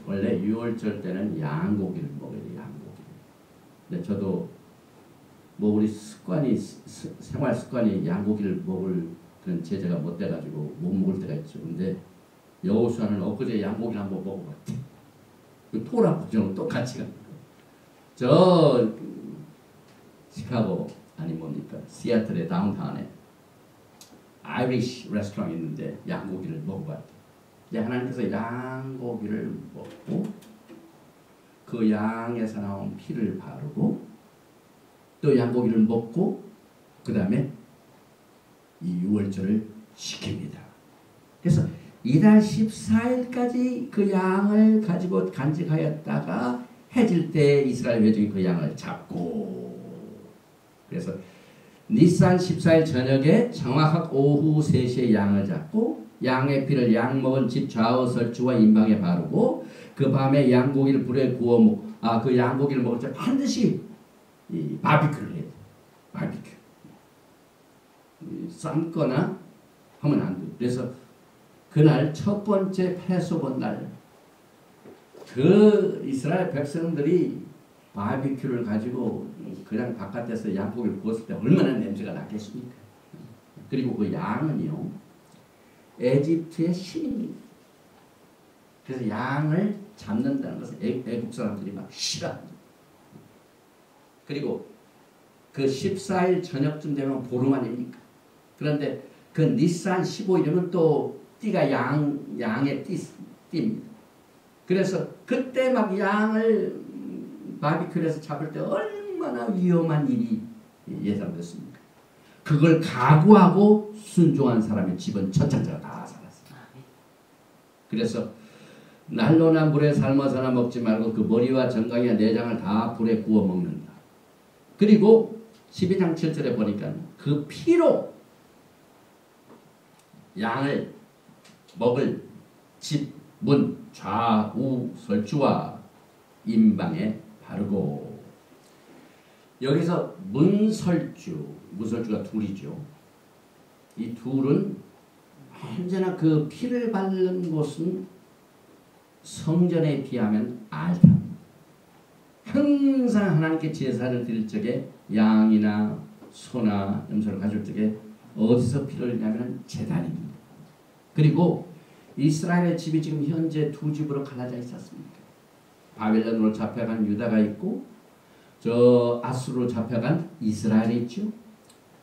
원래 6월절 때는 양고기를 먹어야 돼요. 양고기. 근데 저도 뭐 우리 생활 습관이 양고기를 먹을 그런 제재가 못 돼가지고 못 먹을 때가 있죠. 근데 여호수아는 엊그제 양고기를 한번 먹어봤대. 그 토라 부정은 똑같이 갑니다. 저 시카고 아니 뭡니까 시애틀의 다운타운에 아이리시 레스토랑 있는데 양고기를 먹어봤대. 하나님께서 양고기를 먹고 그 양에서 나온 피를 바르고 또 양고기를 먹고 그 다음에 이 6월절을 지킵니다. 그래서 이달 14일까지 그 양을 가지고 간직하였다가 해질 때 이스라엘 회중이 그 양을 잡고, 그래서 니산 14일 저녁에 정확하게 오후 3시에 양을 잡고 양의 피를 양 먹은 집 좌우 설주와 임방에 바르고 그 밤에 양고기를 불에 구워 그 양고기를 먹을 때 반드시 이 바비큐를 해야 돼. 바비큐. 삶거나 하면 안 돼. 그래서 그날 첫 번째 패소번 날 그 이스라엘 백성들이 바비큐를 가지고 그냥 바깥에서 양고기를 구웠을 때 얼마나 냄새가 났겠습니까? 그리고 그 양은요, 에집트의 신입니다. 그래서 양을 잡는다는 것은 애국 사람들이 막 싫어합니다. 그리고 그 14일 저녁쯤 되면 보름 아닙니까? 그런데 그 니산 15일이면 또 띠가 양의 띠입니다. 그래서 그때 막 양을 바비큐에서 잡을 때 얼마나 위험한 일이 예상됐습니까? 그걸 각오하고 순종한 사람의 집은 천천자가 다 살았어요. 그래서 난로나 물에 삶아서나 먹지 말고 그 머리와 정강이와 내장을 다 불에 구워 먹는다. 그리고 12장 7절에 보니까 그 피로 양을 먹을 집, 문, 좌우 설주와 임방에 바르고. 여기서 문설주가 둘이죠. 이 둘은 언제나 그 피를 바른 곳은 성전에 비하면 알타입니다. 항상 하나님께 제사를 드릴 적에 양이나 소나 염소를 가질 적에 어디서 피를 흘리냐면 제단입니다. 그리고 이스라엘의 집이 지금 현재 두 집으로 갈라져 있었습니다. 바벨론으로 잡혀간 유다가 있고 저 아수르로 잡혀간 이스라엘이 있죠.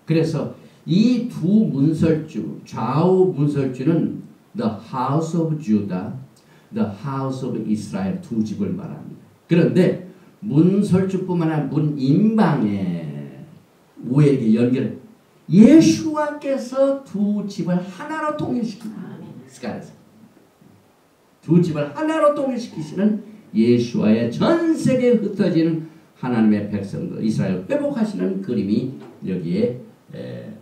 그래서 이 두 문설주, 좌우 문설주는 The House of Judah, The House of Israel 두 집을 말합니다. 그런데 문설주뿐만 아니라 문인방에 우에게 연결 예수와께서 두 집을 하나로 통일시킵니다. 스가랴서 두 집을 하나로 통일시키시는 예수와의 전 세계에 흩어지는 하나님의 백성들 이스라엘 회복하시는 그림이 여기에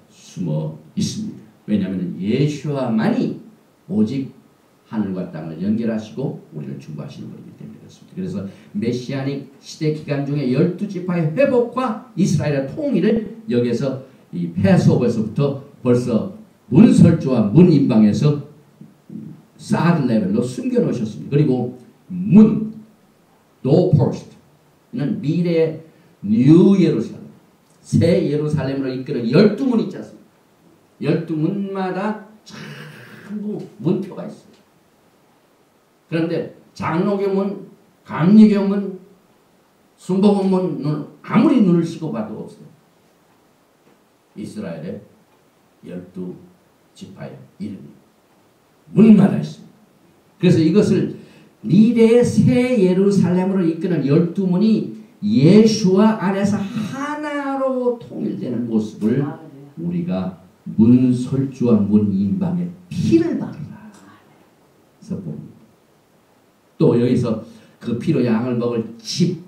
숨어 있습니다. 왜냐하면 예수와만이 오직 하늘과 땅을 연결하시고 우리를 중보하시는 분이기 때문에 그렇습니다. 그래서 메시아닉 시대 기간 중에 12지파의 회복과 이스라엘의 통일을 여기에서 이 패스오버에서부터 벌써 문설주와 문인방에서 사드 레벨로 숨겨놓으셨습니다. 그리고 문, 도포스트는 미래의 뉴 예루살렘, 새 예루살렘으로 이끄는 12문이 있지 않습니까? 12문마다 전부 문표가 있어요. 그런데 장로교문, 감리교문, 순복음문은 아무리 눈을 씻고 봐도 없어요. 이스라엘의 12지파의 이름이 문마다 있습니다. 그래서 이것을 미래의 새 예루살렘으로 이끄는 12문이 예수와 안에서 하나로 통일되는 모습을 우리가 문설주와 문인방의 피를 바르라 그래서 봅니다. 또 여기서 그 피로 양을 먹을 집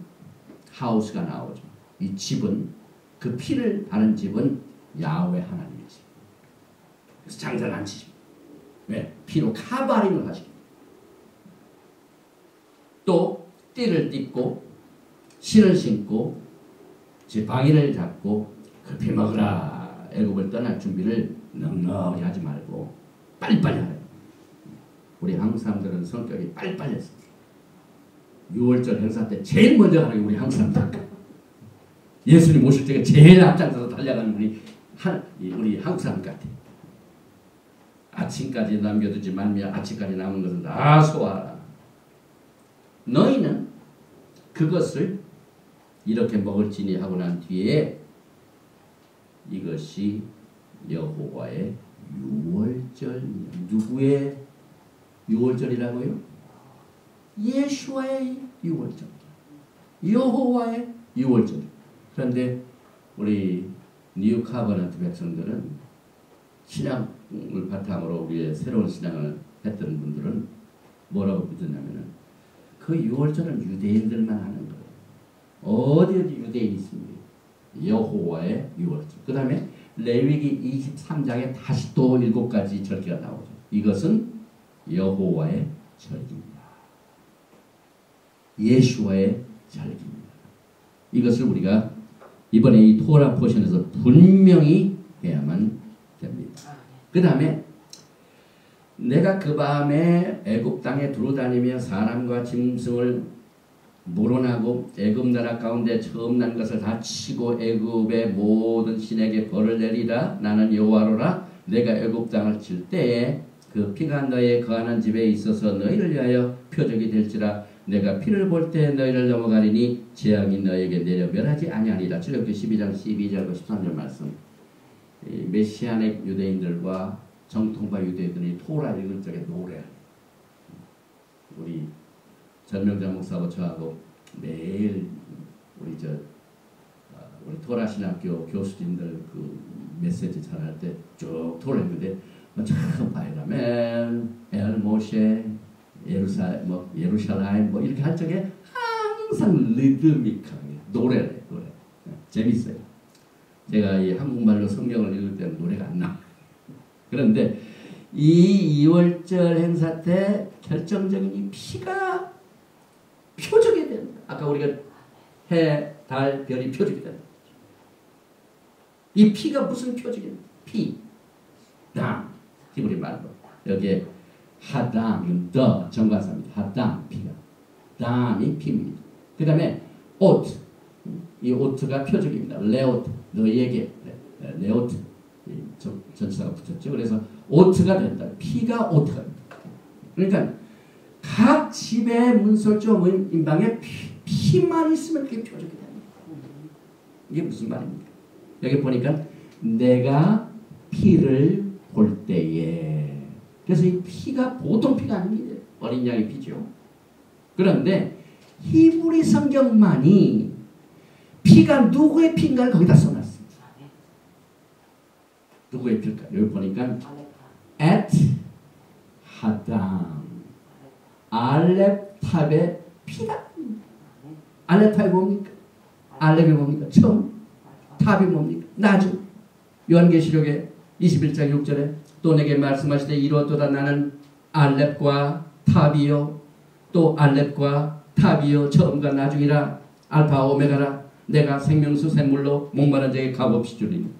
하우스가 나오죠. 이 집은 그 피를 바른 집은 야훼 하나님의 집. 그래서 장사를 안 치십니다. 왜? 피로 카바링을 하십니다. 또 띠를 띠고 신을 신고 지팡이를 잡고 급히 먹으라. 애굽을 떠날 준비를 넉넉히 하지 말고 빨리빨리 하라. 우리 한국 사람들은 성격이 빨리빨리했어. 6월절 행사 때 제일 먼저 하는 게 우리 한국 사람들. 예수님 오실 때가 제일 앞장서서 달려가는 우리 한국 사람 같아. 아침까지 남겨두지 말며 아침까지 남은 것을 다 소화하라. 너희는 그것을 이렇게 먹을지니 하고 난 뒤에 이것이 여호와의 유월절. 누구의 유월절이라고요? 예수와의 유월절. 여호와의 유월절. 그런데 우리 뉴 카버넌트 백성들은 신앙을 바탕으로 우리의 새로운 신앙을 했던 분들은 뭐라고 믿었냐면은 그 유월절은 유대인들만 하는 거예요. 어디 유대인이 있습니까? 여호와의 유월절. 그 다음에 레위기 23장에 다시 또 7가지 절기가 나오죠. 이것은 여호와의 절기입니다. 예수와의 절기입니다. 이것을 우리가 이번에 이 토라 포션에서 분명히 해야만 됩니다. 그 다음에 내가 그 밤에 애굽 땅에 두루다니며 사람과 짐승을 물어나고 애굽 나라 가운데 처음 난 것을 다 치고 애굽의 모든 신에게 벌을 내리라. 나는 여호와로라. 내가 애굽 땅을 칠 때에 그 피가 너의 거하는 집에 있어서 너희를 위하여 표적이 될지라. 내가 피를 볼 때 너희를 넘어가리니 재앙이 너에게 내려 멸하지 아니하리라. 출애굽기 12장 12절과 13절 말씀. 메시아닉 유대인들과 정통파 유대인들이 토라 읽을 적에 노래해요. 우리 전명자 목사하고 저하고 매일 우리 토라 신학교 교수진들 그 메시지 전할 때 쭉 토라 읽는데 참 바이라멘, 엘모셰, 예루살렘 뭐 이렇게 할 적에 항상 리드미컬하게 노래 재밌어요. 제가 이 한국말로 성경을 읽을 때는 노래가 안 나와요. 그런데 이 2월절 행사 때 결정적인 이 피가 표적이 된다. 아까 우리가 해, 달, 별이 표적이 된다. 이 피가 무슨 표적이냐? 피, 당, 히브리 말로 여기에 하담, 더 정관사입니다. 하담, 피가. 담이 피입니다. 그 다음에 오트, 이 오트가 표적입니다. 레오트, 너희에게 레오트 전치사가 붙었죠. 그래서 오트가 된다. 피가 오트가 된다. 그러니까 각 집의 문설주 인방에 피만 있으면 그게 표적이 됩니다. 이게 무슨 말입니까? 여기 보니까 내가 피를 볼 때에, 그래서 이 피가 보통 피가 아닙니다. 어린 양의 피죠. 그런데 히브리 성경만이 피가 누구의 피인가를 거기다 써놨습니다. 누구의 피일까? 여기 보니까 at 하담 알렙탑의 피다. 알렙탑이 뭡니까? 알렙이 뭡니까? 처음. 탑이 뭡니까? 나중. 요한계시록에 21장 6절에 또 내게 말씀하시되 이루었도다 나는 알렙과 탑이요 또 알렙과 탑이요 처음과 나중이라 알파 오메가라 내가 생명수 샘물로 목마른 자에게 값없이 주리니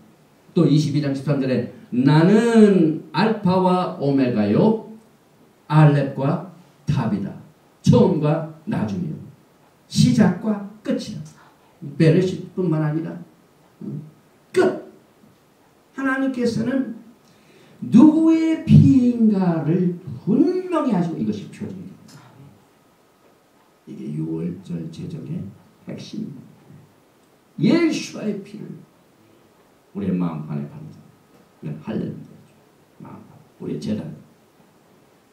또 22장 13절에 나는 알파와 오메가요 알렙과 탑이다. 처음과 나중이요 시작과 끝이다. 베레시뿐만 아니라 끝. 하나님께서는 누구의 피인가를 분명히 하시고 이것이 표적입니다. 이게 6월절 제정의 핵심입니다. 예수와의 피를 우리의 마음판에 바르자. 이건 할렐루야. 마음판. 우리의 재단.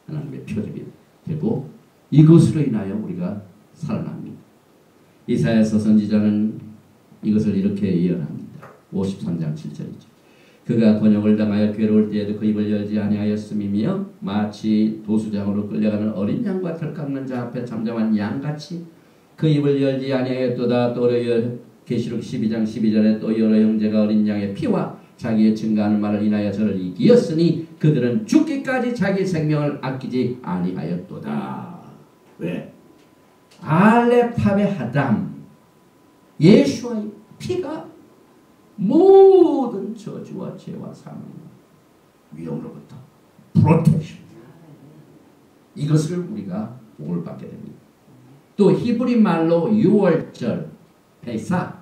하나님의 표적이 되고 이것으로 인하여 우리가 살아납니다. 이사야서 선지자는 이것을 이렇게 예언합니다. 53장 7절이죠. 그가 곤욕을 당하여 괴로울 때에도 그 입을 열지 아니하였음이며 마치 도수장으로 끌려가는 어린 양과 털 깎는 자 앞에 잠잠한 양같이 그 입을 열지 아니하였도다. 또 계시록 12장 12절에 또 여러 형제가 어린 양의 피와 자기의 증거하는 말을 인하여 저를 이기었으니 그들은 죽기까지 자기 생명을 아끼지 아니하였도다. 왜? 알렙탑의 하담 예수와의 피가 모든 저주와 죄와 사망 위험으로부터 프로텍션 이것을 우리가 복을 받게 됩니다. 또 히브리 말로 6월절 페사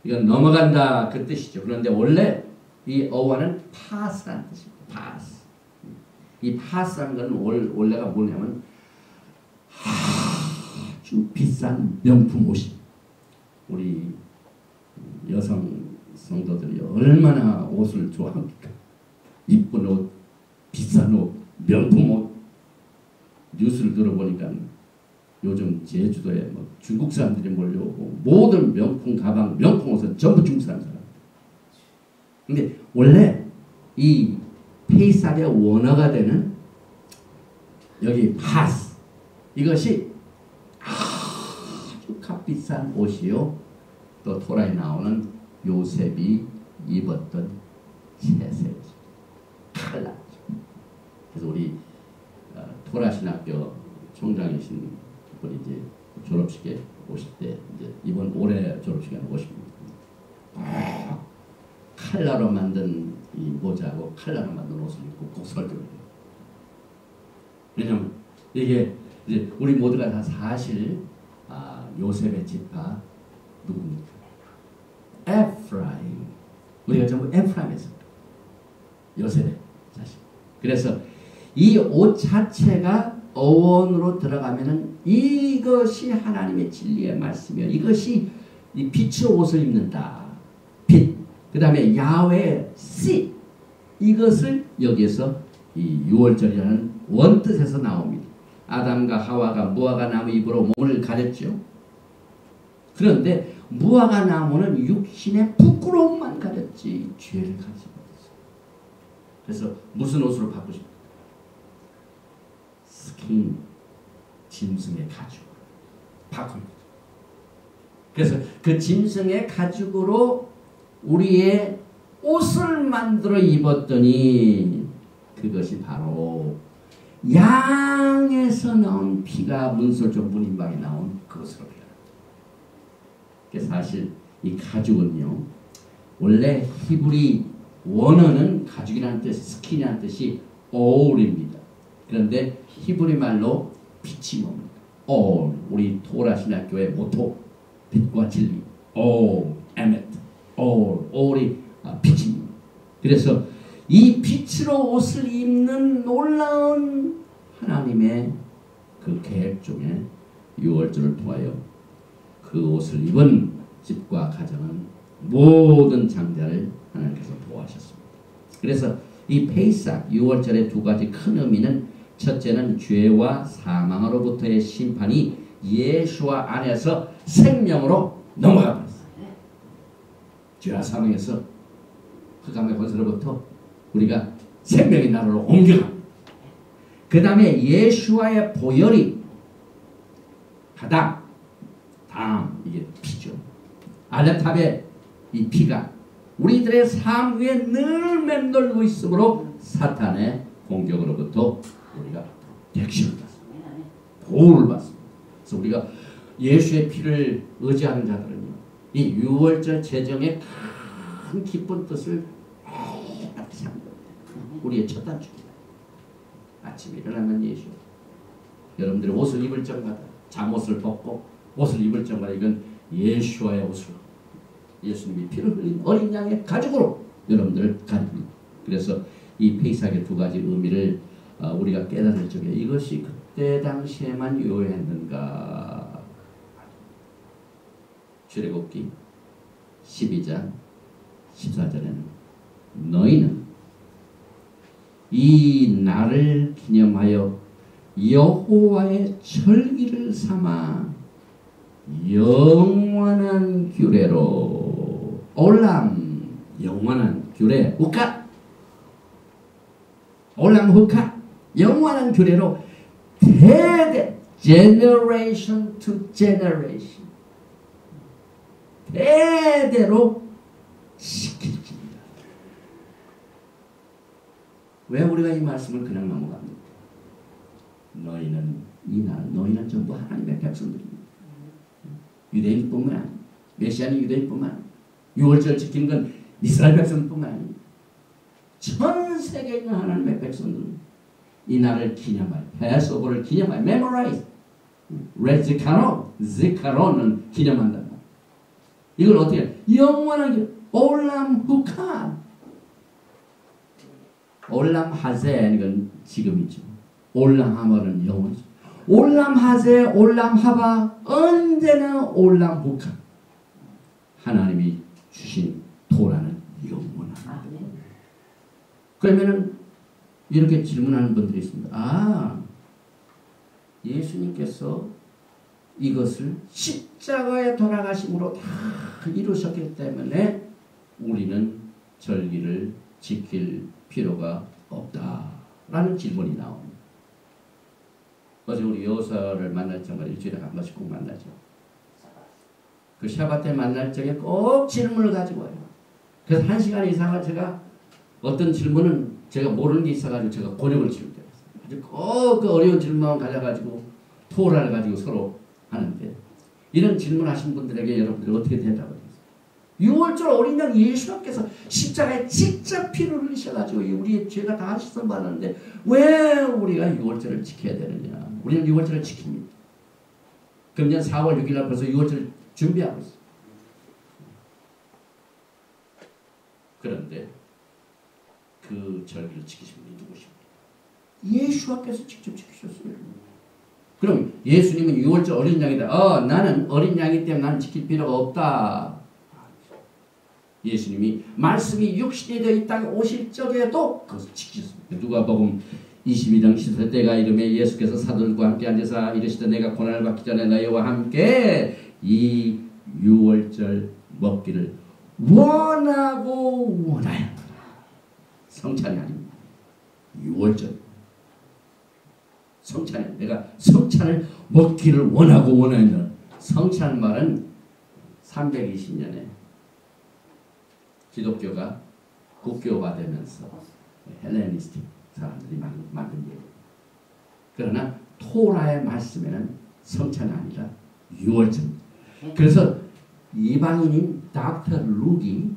이건 넘어간다 그 뜻이죠. 그런데 원래 이 어원은 파스라는 뜻입니다. 파스. 이 파스라는 건 원래가 뭐냐면 아주 비싼 명품 옷이 우리 여성 성도들이 얼마나 옷을 좋아합니까? 이쁜 옷, 비싼 옷, 명품 옷. 뉴스를 들어보니까 요즘 제주도에 뭐 중국 사람들이 몰려오고 모든 명품 가방, 명품 옷은 전부 중국 사람들. 근데 원래 이 페이삭의 원어가 되는 여기 파스 이것이 아주 값비싼 옷이요. 또 토라에 나오는 요셉이 입었던 채색 칼라. 그래서 우리 토라 신학교 총장이신 분이 이제 졸업식에 오실 때 이제 이번 올해 졸업식에 오십니다. 칼라로 만든 이 모자하고 칼라로 만든 옷을 입고 꼭 설교를 해요. 왜냐면 이게 이제 우리 모두가 다 사실 요셉의 지파 누굽니까? 에프라임. 우리가 전부 에프라임에서 요셉의 자식. 그래서 이 옷 자체가 어원으로 들어가면은 이것이 하나님의 진리의 말씀이요. 이것이 이 빛의 옷을 입는다. 빛. 그 다음에 야훼 씨. 이것을 여기에서 이 6월절이라는 원뜻에서 나옵니다. 아담과 하와가 무화과 나무 잎으로 몸을 가렸죠. 그런데 무화과 나무는 육신의 부끄러움만 가렸지 죄를 가리지 못했어요. 그래서 무슨 옷으로 바꾸십니까? 스킨, 짐승의 가죽으로 바꿉니다. 그래서 그 짐승의 가죽으로 우리의 옷을 만들어 입었더니 그것이 바로 양에서 나온 피가 문설주 문인방에 나온 그것으로 되어요. 사실 이 가죽은요 원래 히브리 원어는 가죽이라는 뜻, 스킨이라는 뜻이 올입니다. 그런데 히브리 말로 빛이 뭡니까? 올. 우리 토라 신학교의 모토 빛과 진리. 올, 에멧. 올, 올이 빛입니다. 그래서 이 빛으로 옷을 입는 놀라운 그 계획 중에 유월절을 통하여 그 옷을 입은 집과 가정은 모든 장자를 하나님께서 보호하셨습니다. 그래서 이 페이삭 유월절의 두 가지 큰 의미는 첫째는 죄와 사망으로부터의 심판이 예수와 안에서 생명으로 넘어가 버렸어요. 죄와 사망에서 흑암의 권세로부터 우리가 생명의 나라로 옮겨갑니다. 그 다음에 예수와의 보혈이 다음 이게 피죠. 알레탑의 이 피가 우리들의 삶 위에 늘 맴돌고 있으므로 사탄의 공격으로부터 우리가 택시를 받습니다. 보호를 받습니다. 그래서 우리가 예수의 피를 의지하는 자들은요, 이 유월절 제정의 큰 기쁜 뜻을 우리의 첫 단추입니다. 아침에 일어나면 예수. 여러분들이 옷을 입을 적마다 잠옷을 벗고 옷을 입을 적마다 이건 예수와의 옷으로 예수님이 피를 흘린 어린 양의 가죽으로 여러분들을 가립니다. 그래서 이 페이삭의 두 가지 의미를 우리가 깨달을 적에 이것이 그때 당시에만 유효했는가. 출애굽기 12장 14절에는 너희는 이 날을 기념하여 여호와의 절기를 삼아 영원한 규례로 올람 영원한 규례 우카 올람 후카 영원한 규례로 대대 generation to generation 대대로 시킬지니라. 왜 우리가 이 말씀을 그냥 넘어갑니까? 너희는 전부 하나님의 백성들입니다. 유대인뿐만 아니고 메시아는 유대인뿐만 아니고 유월절 지키는 건 이스라엘 백성뿐만 아니고 전 세계에 있는 하나님의 백성들은 이 날을 기념하여 패스오버를 기념하여 메모라이즈 지카론은 기념한다. 이걸 어떻게 영원하게 올람 후카 올람 하세 이건 지금이죠. 올람 하바는 영원이죠. 올람 하세 올람 하바 언제나 올람 후카 하나님이 주신 토라는 영원합니다. 그러면은 이렇게 질문하는 분들이 있습니다. 예수님께서 이것을 십자가에 돌아가심으로 다 이루셨기 때문에 우리는 절기를 지킬 필요가 없다라는 질문이 나옵니다. 어제 우리 여호사를 만날 적마다 일주일에 한 번씩 꼭 만나죠. 그 샤bat 때 만날 적에 꼭 질문을 가지고 와요. 그래서 1시간 이상을 제가 어떤 질문은 제가 모르는 게 있어가지고 제가 곤욕을 치를 때가 있어요. 아주 꼭 그 어려운 질문만 가져가지고 토라를 가지고 서로 하는데 이런 질문하신 분들에게 여러분들이 어떻게 대답을 했어요? 6월절 어린 양 예수님께서 십자가에 직접 피를 흘리셔가지고 우리의 죄가 다 씻어받았는데 왜 우리가 6월절을 지켜야 되느냐? 우리는 6월절을 지킵니다. 금년 4월 6일 날 벌써 6월절을 준비하고 있어요. 그런데 그 절기를 지키신 분이 누구십니까? 예수님께서 직접 지키셨어요. 그럼 예수님은 6월절 어린 양이다. 나는 어린 양이기 때문에 나는 지킬 필요가 없다. 예수님이 말씀이 육신이 되어 이 땅에 오실 적에도 그것을 지키셨습니다. 누가복음 22장 14절 때가 이름에 예수께서 사도들과 함께 앉아서 이르시되 내가 고난을 받기 전에 너희와 함께 이 6월절 먹기를 원하고 원하여 성찬이 아닙니다. 6월절 성찬이 내가 성찬을 먹기를 원하고 원하여 성찬 말은 320년에 기독교가 국교화되면서 헬레니스틱 사람들이 만든 얘기예요. 그러나 토라의 말씀에는 성찬이 아니라 6월절. 그래서 이방인인 닥터 룩이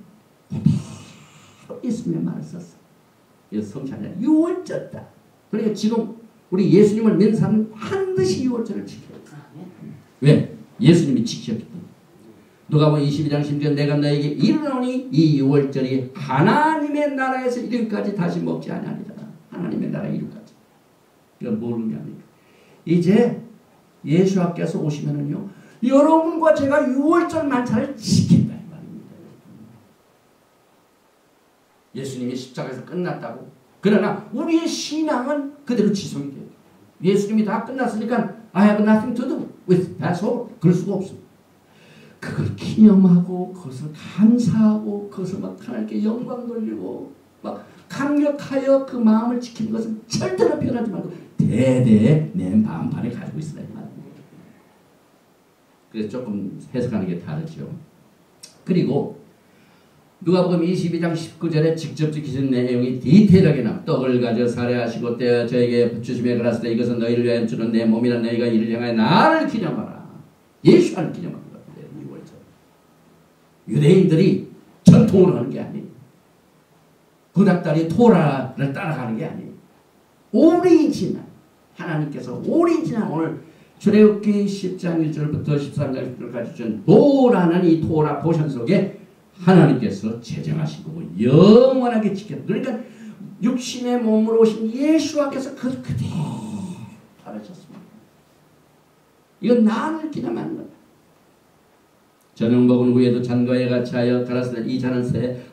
그대로 예수님의 말을 썼어. 그래서 성찬이 아니라 6월절이다. 그러니까 지금 우리 예수님을 믿는 사람은 반드시 6월절을 지켜야 돼. 왜? 예수님이 지키셨기 때문에. 누가복음 22장 10절 내가 너에게 이르노니 이 6월절이 하나님의 나라에서 이르기까지 다시 먹지 아니하리라. 하나님의 나라 이르기까지. 이건 뭘 의미합니까? 이제 예수께서 오시면은요, 여러분과 제가 6월절 만찬을 지킨다 이 말입니다. 예수님이 십자가에서 끝났다고. 그러나 우리의 신앙은 그대로 지속이 돼요. 예수님이 다 끝났으니까 I have nothing to do with Passover. 그럴 수가 없습니다. 그걸 기념하고 그것을 감사하고 그것을 막 하나님께 영광 돌리고 막 감격하여 그 마음을 지키는 것은 절대로 변하지 말고 대대 내 마음판에 가지고 있으라 이 말입니다. 그래서 조금 해석하는 게 다르죠. 그리고 누가복음 22장 19절에 직접 지키신 내용이 디테일하게 나와. 떡을 가져 살해하시고 떼어 저에게 주심에 그라스되 이것은 너희를 위하여 주는 내 몸이라. 너희가 이를 향하여 나를 기념하라. 예수를 기념하는 거예요. 6월절. 유대인들이 전통으로 하는 게 아니에요. 구닥다리 토라를 따라가는 게 아니에요. 오리지널 하나님께서 오리지널 오늘 출애굽기 10장 1절부터 13장 10절까지 준 도라는 이 토라 보션 속에 하나님께서 제정하시고 영원하게 지켰다. 그러니까 육신의 몸으로 오신 예수와께서 그대로 바르셨습니다. 이건 나를 기념하는 거다. 저녁 먹은 후에도 잔과에 같이 하여 가라사대 이 잔은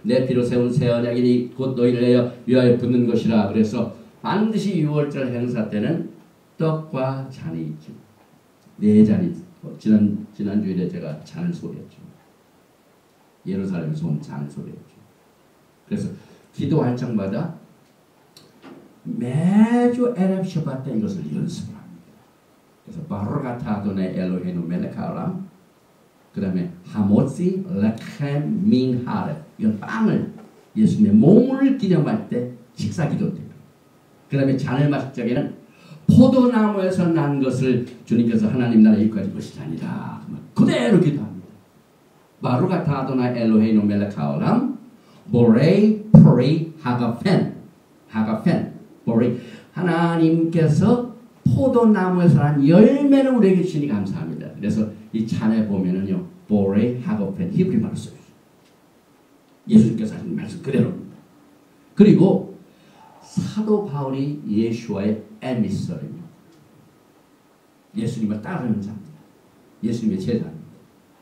내 피로 세운 새 언약이니 곧 너희를 위하여 붓는 것이라. 그래서 반드시 6월절 행사 때는 떡과 잔이 있죠. 네 잔이 지난주일에 제가 잔을 소리했죠. 예루살렘에서 온 잔을 소리했죠. 그래서 기도할 적마다 매주 에레브 셔밧 때 이것을 연습을 합니다. 그래서 바로가타 아도네 엘로헤inu 멜레카람, 그 다음에 하모시 레켐 밍하레, 이건 빵을 예수님의 몸을 기념할 때 식사기도입니다. 그 다음에 잔을 마실 적에는 포도나무에서 난 것을 주님께서 하나님 나라에 이끌어질 것이 아니라 그대로 기도합니다. 바루가타 아도나 엘로헤inu 멜레카오람 보레이 프리 하가펜 보레이. 하나님께서 포도나무에서 난 열매를 우리에게 주시니 감사합니다. 그래서 이 잔에 보면은요 보레이 하가펜 히브리 말을 써요. 예수님께서 하신 말씀 그대로입니다. 그리고 사도 바울이 예수와의 에미서리입니다. 예수님을 따르는 자입니다. 예수님의 제자입니다.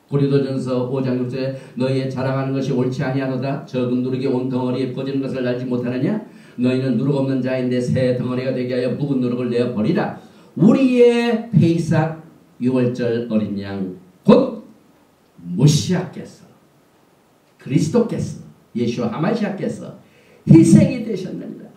고린도전서 5장 6절에 너희의 자랑하는 것이 옳지 아니하도다. 적은 누룩이 온 덩어리에 퍼지는 것을 알지 못하느냐. 너희는 누룩 없는 자인데 새 덩어리가 되게 하여 묵은 누룩을 내어 버리라. 우리의 페이삭 6월절 어린 양 곧 모시아께서 그리스도께서 예수와 하마시아께서 희생이 되셨느니라.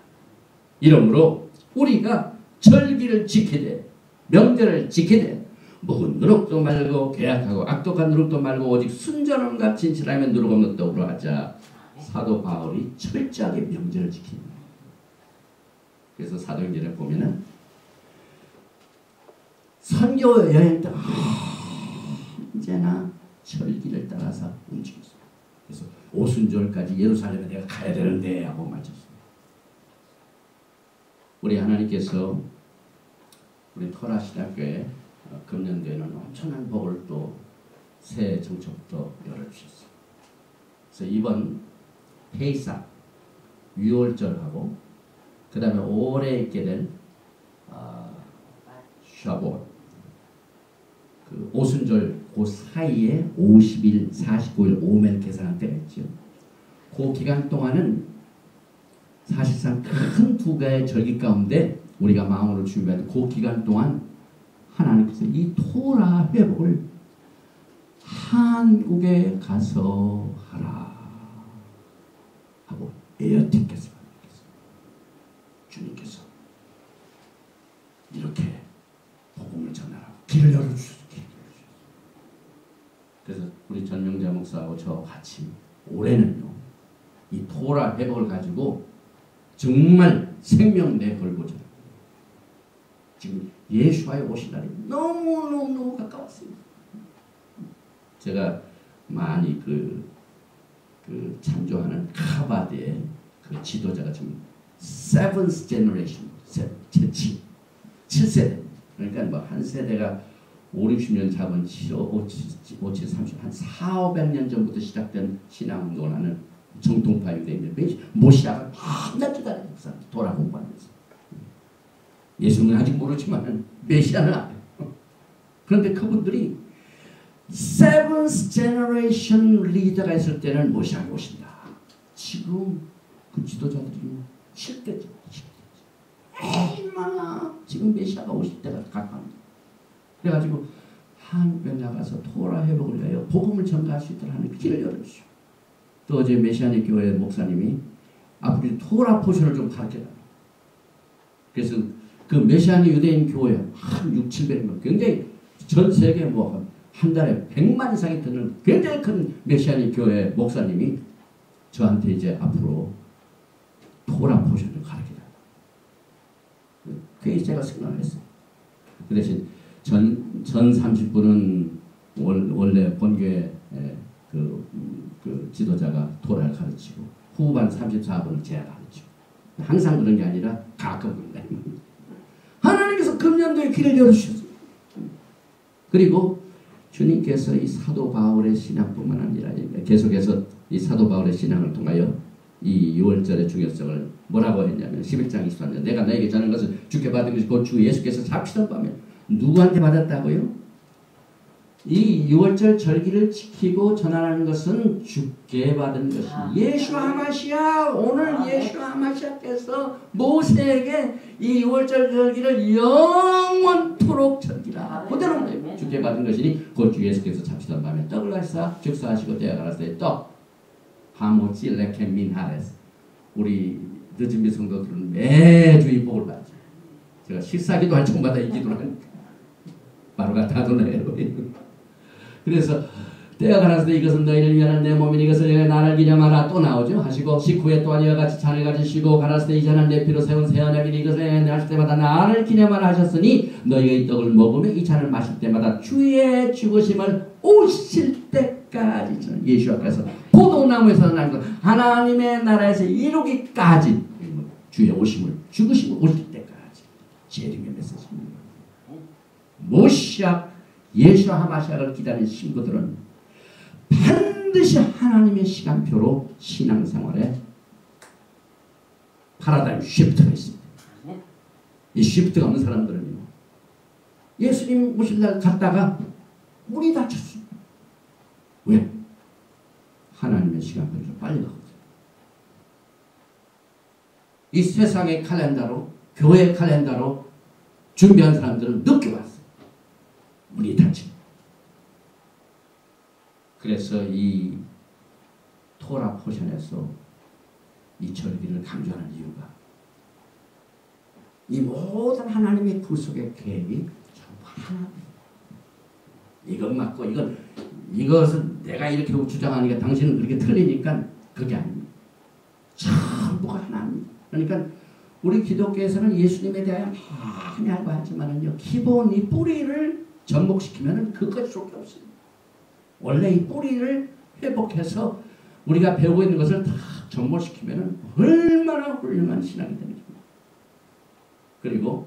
이러므로 우리가 절기를 지키되 명절을 지키되 묵은 누룩도 말고 괴악하고 악독한 누룩도 말고 오직 순전함과 진실하면 누룩 없는 떡으로 하자. 사도 바울이 철저하게 명절을 지킵니다. 그래서 사도행전에 보면은 선교 여행 때 언제나 절기를 따라서 움직였어요. 그래서 오순절까지 예루살렘에 내가 가야 되는데 하고 마쳤어요. 우리 하나님께서 우리 터라신학교에 금년도에는 엄청난 복을 또 새해 정초부터 열어주셨어요. 그래서 이번 페이삭 6월절하고 그 다음에 올해 있게 된 샤봇 그 오순절 그 사이에 50일, 49일 오멜 계산할 때가 있죠. 그 기간 동안은 사실상 큰 두 가지의 절기 가운데 우리가 마음으로 준비하는 그 기간 동안 하나님께서 이 토라 회복을 한국에 가서 하라 하고 에어티께서 주님께서 이렇게 복음을 전하라고 길을 열어주셨어요. 그래서 우리 전명자 목사하고 저 같이 올해는요 이 토라 회복을 가지고 정말 생명내 걸고자 지금 예수와의 오신 날이 너무 가까웠습니다. 제가 많이 그 참조하는 카바드의 그 지도자가 지금 7th generation 7세대 그러니까 뭐 한 세대가 5, 60년 잡은 5, 7, 30, 한 4, 500년 전부터 시작된 신앙운동을 하는 정통파 유대인들 모시아가 맨날 기다려요. 돌아 공부하면서 예수는 아직 모르지만 메시아는 알아요. 그런데 그분들이 seventh generation 리더가 있을 때는 메시아가 오신다. 지금 그 지도자들이 7대죠. 얼마나 지금 메시아가 오실 때가 가까운데. 그래가지고 한국에 나가서 토라 회복을 위하여 복음을 전가할 수 있도록 하는 길을 열어주시오. 또 어제 메시아닉 교회 목사님이 앞으로 토라 포션을 좀 가르쳐달라. 그래서 그 메시아닉 유대인 교회 한 6, 700명 굉장히 전 세계 뭐 한 달에 100만 이상이 드는 굉장히 큰 메시아닉 교회 목사님이 저한테 이제 앞으로 토라 포션을 가르쳐달라. 그게 제가 생각을 했어요. 그 대신 전 30분은 원래 본교회 그 지도자가 토라를 가르치고 후반 34분은 제가 가르치고 항상 그런 게 아니라 가끔 그런다. 하나님께서 금년도에 길을 열어주셨어요. 그리고 주님께서 이 사도 바울의 신앙뿐만 아니라 계속해서 이 사도 바울의 신앙을 통하여 이 6월절의 중요성을 뭐라고 했냐면 11장 23절 내가 너에게 전한 것을 주께 받은 것이 곧 주 예수께서 잡히던 밤에 누구한테 받았다고요? 이 6월절 절기를 지키고 전하는 것은 주께 받은 것이 예수와 하마시아 오늘 예수와 하마시아께서 모세에게 이 6월절 절기를 영원토록 절기라 그대로 주께 받은 것이니 곧 주 예수께서 잡히던 밤에 떡을 가시사 즉사하시고 떼어가라사의 떡 하모치 레켄 민하레스 우리 늦은비 성도들은 매주 이 복을 받죠. 제가 식사기도 할 적마다 이 기도를 하니까 바로가 다도네요. 그래서 때가 가라서 이것은 너희를 위한 내 몸이니 이것을 내가 나를 기념하라 또 나오죠. 하시고 식후에 또한 이와 같이 잔을 가지시고 가라사대 이 잔은 내 피로 세운 새 언약이니 이것을 내할 때마다 나를 기념하라 하셨으니 너희가 이 떡을 먹으며 이 잔을 마실 때마다 주의 죽으심을 오실 때까지 예수께서 포도나무에서 난 것 하나님의 나라에서 이루기까지 주의 오심을 죽으심을 오실 때까지 재림의 메시지입니다. 모시아 예수와 하마시아를 기다리는 신부들은 반드시 하나님의 시간표로 신앙생활에 파라다임 쉬프트가 있습니다. 이 쉬프트가 없는 사람들은요. 예수님 오실 날 갔다가 문이 닫혔습니다. 왜? 하나님의 시간표를 빨리 가거든요. 이 세상의 칼렌더로 교회의 칼렌더로 준비한 사람들은 늦게 왔어요. 문이 닫힙니다. 그래서 이 토라 포션에서 이 절기를 강조하는 이유가 이 모든 하나님의 구속의 계획이 전부 하나. 이것 맞고 이것은 내가 이렇게 주장하니까 당신은 그렇게 틀리니까 그게 아닙니다. 전부가 하나입니다. 그러니까 우리 기독교에서는 예수님에 대하여 많이 알고 하지만은요 기본 이 뿌리를 접목시키면은 그것이 쏠 게 없습니다. 원래 이 뿌리를 회복해서 우리가 배우고 있는 것을 다 접목시키면은 얼마나 훌륭한 신앙이 되는 겁니다. 그리고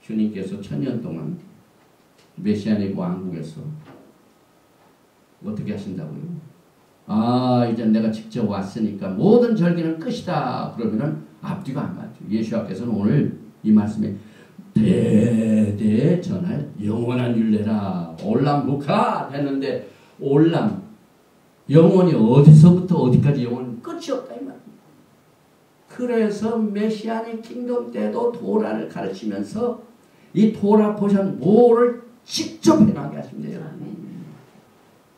주님께서 1000년 동안 메시아닉 왕국에서 어떻게 하신다고요? 아 이제 내가 직접 왔으니까 모든 절기는 끝이다. 그러면은 앞뒤가 안 맞죠. 예수께서는 오늘 이 말씀에 대대 전할 영원한 율례라 올람부카 했는데 올람 영원이 어디서부터 어디까지 영원 끝이 없다 이 말입니다. 그래서 메시아닉 킹덤 때도 토라를 가르치면서 이 토라 포션 뭐를 직접 해나가게 하십니다.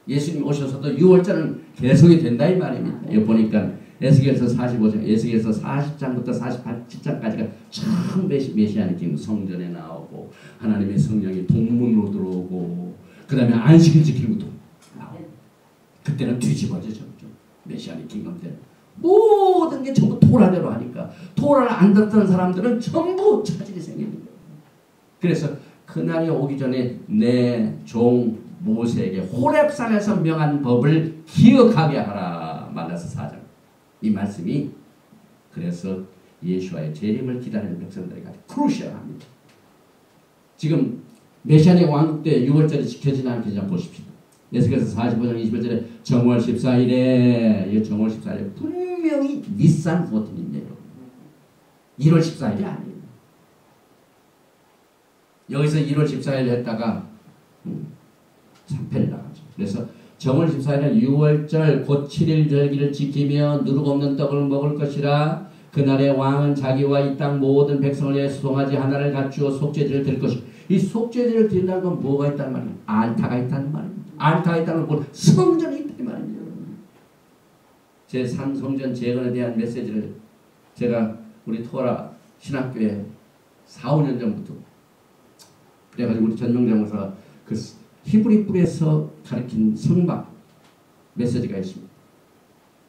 예수님 오셔서도 6월절은 계속이 된다 이 말입니다. 여기 보니까 에스겔서 45장, 에스겔서 40장부터 47장까지가 참 메시아닉 킹덤 성전에 나오고 하나님의 성령이 동문으로 들어오고 그 다음에 안식일 지키는 것도 나오고 그때는 뒤집어지죠. 메시아닉 킹덤 때는 모든 게 전부 토라대로 하니까 토라를 안 듣던 사람들은 전부 차질이 생기는 거예요. 그래서 그날이 오기 전에 내 종 모세에게 호렙산에서 명한 법을 기억하게 하라. 말라서 4장. 이 말씀이 그래서 예수와의 재림을 기다리는 백성들에게 아주 크루시얼합니다. 지금 메시아닉 왕국 때 6월절이 지켜지나 안 지켜지나 보십시오. 에스겔서 45장 21절에 정월 14일에 이 정월 14일에 분명히 니산 14일이에요. 1월 14일이 아니에요. 여기서 1월 14일 했다가 3패를 나가죠. 그래서 정월 14일은 6월절 곧 7일 절기를 지키며 누룩 없는 떡을 먹을 것이라. 그날의 왕은 자기와 이 땅 모든 백성을 위해 수송아지 하나를 갖추어 속죄제를 드릴 것이고. 이 속죄제를 드린다는 건 뭐가 있다는 말입니다. 알타가 있다는 말입니다. 알타가 있다는 건 성전이 있다는 말입니다. 제3성전 재건에 대한 메시지를 제가 우리 토라 신학교에 4, 5년 전부터 그래가지고 우리 전명장 목사가 그 히브리 뿔에서 가르친 성막 메시지가 있습니다.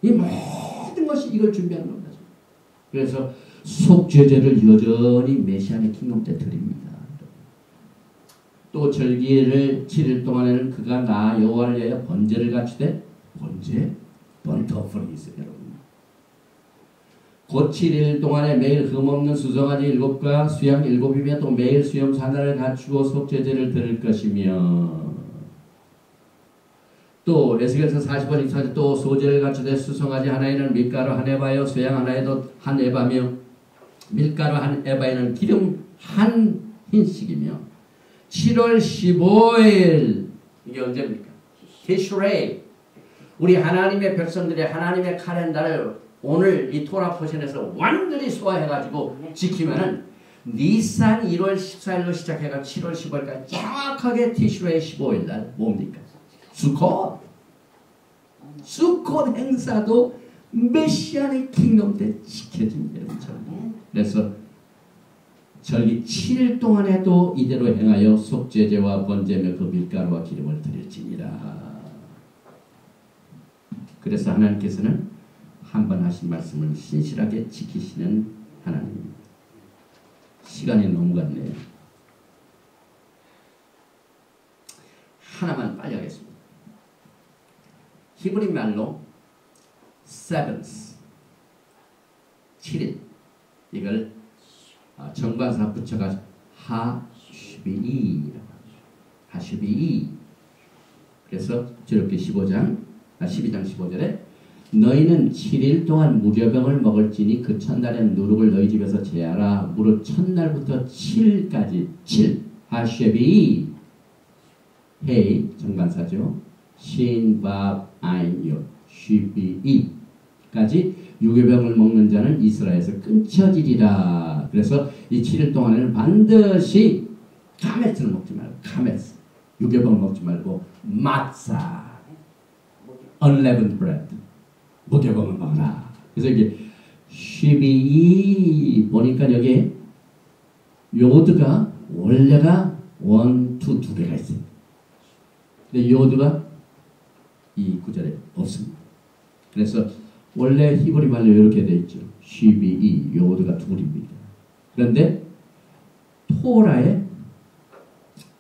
이 모든 것이 이걸 준비하는 겁니다. 그래서 속죄제를 여전히 메시아의 킹덤 때 드립니다. 또 절기를 7일 동안에는 그가 나 여호와를 위하여 번제를 갖추되 번제? 번터풀이 있어요. 여러분. 곧 7일 동안에 매일 흠없는 수송아지 7과 수양 7이며 또 매일 수염 하나를 갖추고 속죄제를 드릴 것이며 또 에스겔서 40번 24절 또 소제를 갖추되 수송아지 하나에는 밀가루 한 에바요 수양 하나에도 한 에바며 밀가루 한 에바에는 기름 한 흰씩이며 7월 15일 이게 언제입니까? 티슈레이 우리 하나님의 백성들의 하나님의 칼렌더를 오늘 이 토라 포션에서 완전히 소화해가지고 지키면은 니산 1월 14일로 시작해가 7월 15일까지 정확하게 티슈레이 15일 날 뭡니까? 수콧 행사도 메시아의 킹덤 때 지켜집니다. 그래서 절기 7일 동안에도 이대로 행하여 속죄제와 번제며 그 밀가루와 기름을 드릴지니라. 그래서 하나님께서는 한 번 하신 말씀을 신실하게 지키시는 하나님입니다. 시간이 너무 갔네요. 하나만 빨리 하겠습니다. 히브리 말로 seventh 7일 이걸 정관사 붙여가 하슈비이라고 하죠. 하슈비이. 그래서 저렇게 12장 15절에 너희는 7일 동안 무료병을 먹을지니 그 첫날엔 누룩을 너희 집에서 제하라. 무릇 첫날부터 7일까지 7 하쉐비 헤이 정관사죠. 신, 밥, 아인, 요 쉬비이까지 유교병을 먹는 자는 이스라엘에서 끊쳐지리라. 그래서 이 7일 동안에는 반드시 카메스를 먹지 말고 카메스 유교병을 먹지 말고 마사 unleavened bread 무교병을 먹어라. 그래서 이게 쉬비이 보니까 여기에 요드가 원래가 1, 2, 2개가 있어요. 근데 요드가 이 구절에 없습니다. 그래서 원래 히브리 말로 이렇게 되어 있죠. 쉬비이 요드가 둘입니다. 그런데 토라에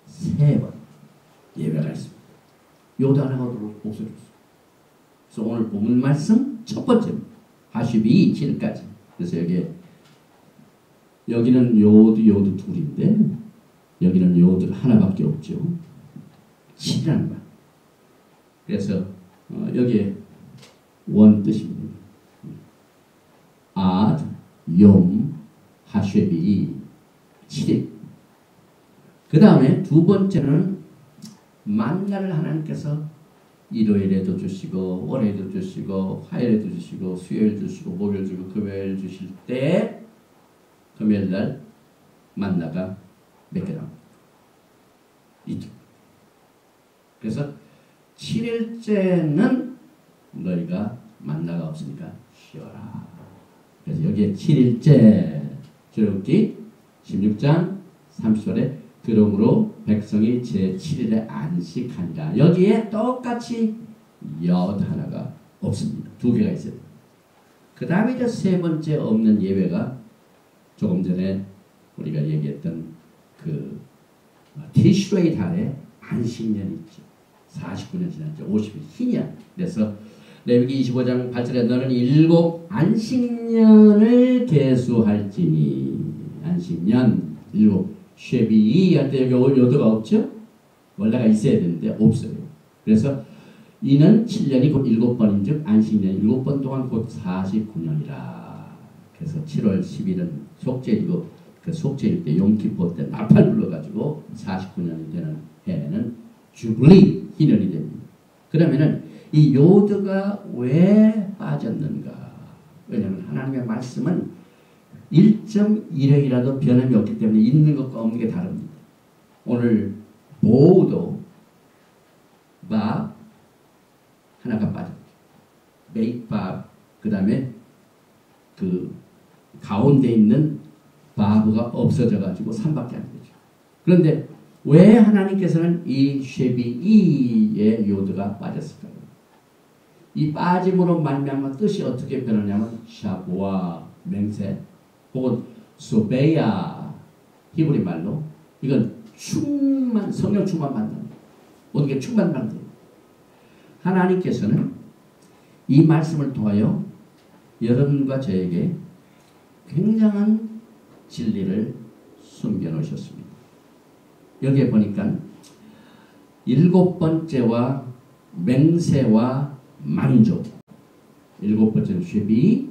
3번 예배가 있습니다. 요드 하나가 없어졌어요. 그래서 오늘 본문 말씀 첫 번째입니다. 하슈비 7까지. 그래서 여기는 요드 둘인데 여기는 요드 하나밖에 없죠. 7이라는 말. 그래서 여기에 원 뜻입니다. 아드, 욤, 하쉐비 7일. 그 다음에 두 번째는 만나를 하나님께서 일요일에도 주시고 월요일에도 주시고 화요일에도 주시고 수요일 주시고 목요일 주시고 금요일 주실 때 금요일날 만나가 몇 개 나옵니다. 이틀. 그래서 7일째는 너희가 만나가 없으니까 쉬어라. 그래서 여기에 7일째 출애굽기 16장 30절에 그러므로 백성이 제7일에 안식하니라. 여기에 똑같이 엿 하나가 없습니다. 2개가 있어요. 그 다음에 이제 세 번째 없는 예외가 조금 전에 우리가 얘기했던 그 티슈레이 달에 안식년이 있죠. 49년 지났죠. 50일 희년. 그래서 레위기 25장 8절에 너는 7 안식년을 계수할지니 안식년 7 쉐비이 할 때 여기 요드가 없죠? 원래가 있어야 되는데 없어요. 그래서 이는 7년이 곧 7번인 즉 안식년 7번 동안 곧 49년이라. 그래서 7월 10일은 속죄이고 그 그 속죄일 때 용키포 때 나팔 불러가지고 49년이 되는 해에는 주블리 희년이 됩니다. 그러면은 이 요드가 왜 빠졌는가? 왜냐하면 하나님의 말씀은 1.1획이라도 변함이 없기 때문에 있는 것과 없는 게 다릅니다. 오늘 보우도 밥 하나가 빠졌죠. 메이밥 그 다음에 그 가운데 있는 바브가 없어져 가지고 3밖에 안 되죠. 그런데 왜 하나님께서는 이 쉐비이의 요드가 빠졌을까요? 이 빠짐으로 말미암아 뜻이 어떻게 변하냐면 샤보아 맹세 혹은 소베야 히브리 말로 이건 충만 성령 충만 받는 모든 게 충만 받는 하나님께서는 이 말씀을 통하여 여러분과 저에게 굉장한 진리를 숨겨놓으셨습니다. 여기에 보니까 7번째와 맹세와 만족 7번째는 쉐비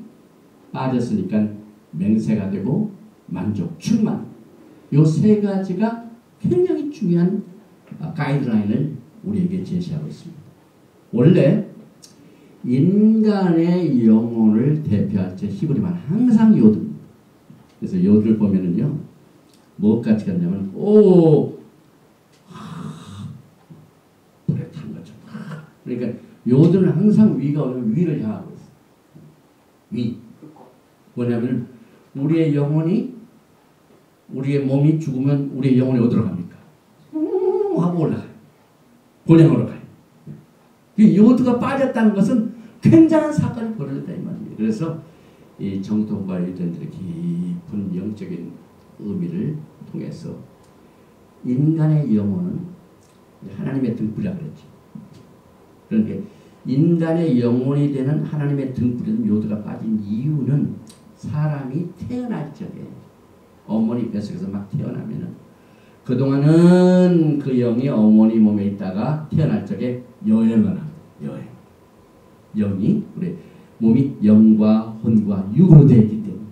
빠졌으니까 맹세가 되고 만족, 충만 이 세 가지가 굉장히 중요한 가이드라인을 우리에게 제시하고 있습니다. 원래 인간의 영혼을 대표할 때 히브리만 항상 요드입니다. 그래서 요드를 보면은요, 뭐같이 갔냐면, 불에 탄 것처럼. 그러니까 요드는 항상 위가 오면 위를 향하고 있어요. 위. 뭐냐면, 우리의 영혼이, 우리의 몸이 죽으면 우리의 영혼이 어디로 갑니까? 하고 올라가요. 본향으로 가요. 이 요드가 빠졌다는 것은 굉장한 사건이 벌어졌다 이 말입니다. 그래서 이 정통과 유대인들의 깊은 영적인 의미를 통해서 인간의 영혼은 하나님의 등불이라고 그랬죠. 그런데 인간의 영혼이 되는 하나님의 등불인 요드가 빠진 이유는 사람이 태어날 적에 어머니 뱃속에서 막 태어나면은 그동안은 그 영이 어머니 몸에 있다가 태어날 적에 여행을 합니다. 여행. 영이 우리 몸이 영과 혼과 육으로 되어 있기 때문에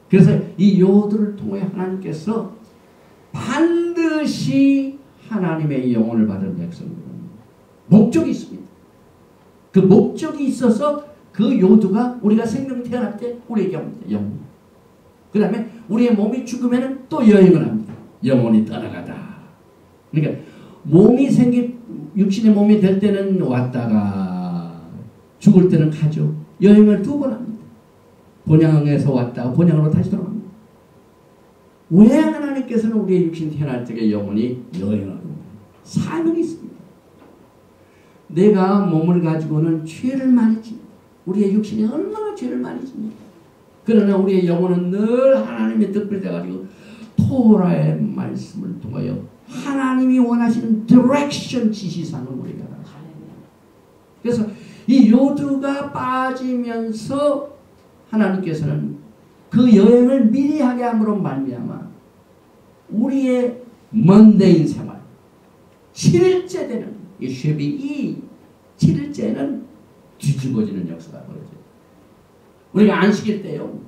그래서 이 요드를 통해 하나님께서 반드시 하나님의 영혼을 받은 백성들은 목적이 있습니다. 그 목적이 있어서 그 요드가 우리가 생명이 태어날 때 우리에게 옵니다. 영혼. 그 다음에 우리의 몸이 죽으면 또 여행을 합니다. 영혼이 떠나가다. 그러니까 몸이 육신의 몸이 될 때는 왔다가 죽을 때는 가죠. 여행을 2번 합니다. 본향에서 왔다가 본향으로 다시 돌아갑니다. 왜 하나님께서는 우리의 육신 태어날 적에 영혼이 여행을 합니까? 사명이 있습니다. 내가 몸을 가지고는 죄를 많이 집니다. 우리의 육신이 얼마나 죄를 많이 집니다. 그러나 우리의 영혼은 늘 하나님의 뜻을 돼가지고 토라의 말씀을 통하여 하나님이 원하시는 디렉션 지시상을 우리가 하십니다. 그래서 이 요드가 빠지면서 하나님께서는 그 여행을 미리 하게 함으로 말미암아 우리의 먼데인 생활 7일째 되는 이 쉐비이 7일째는 뒤집어지는 역사가 벌어져요. 우리가 안식일 때요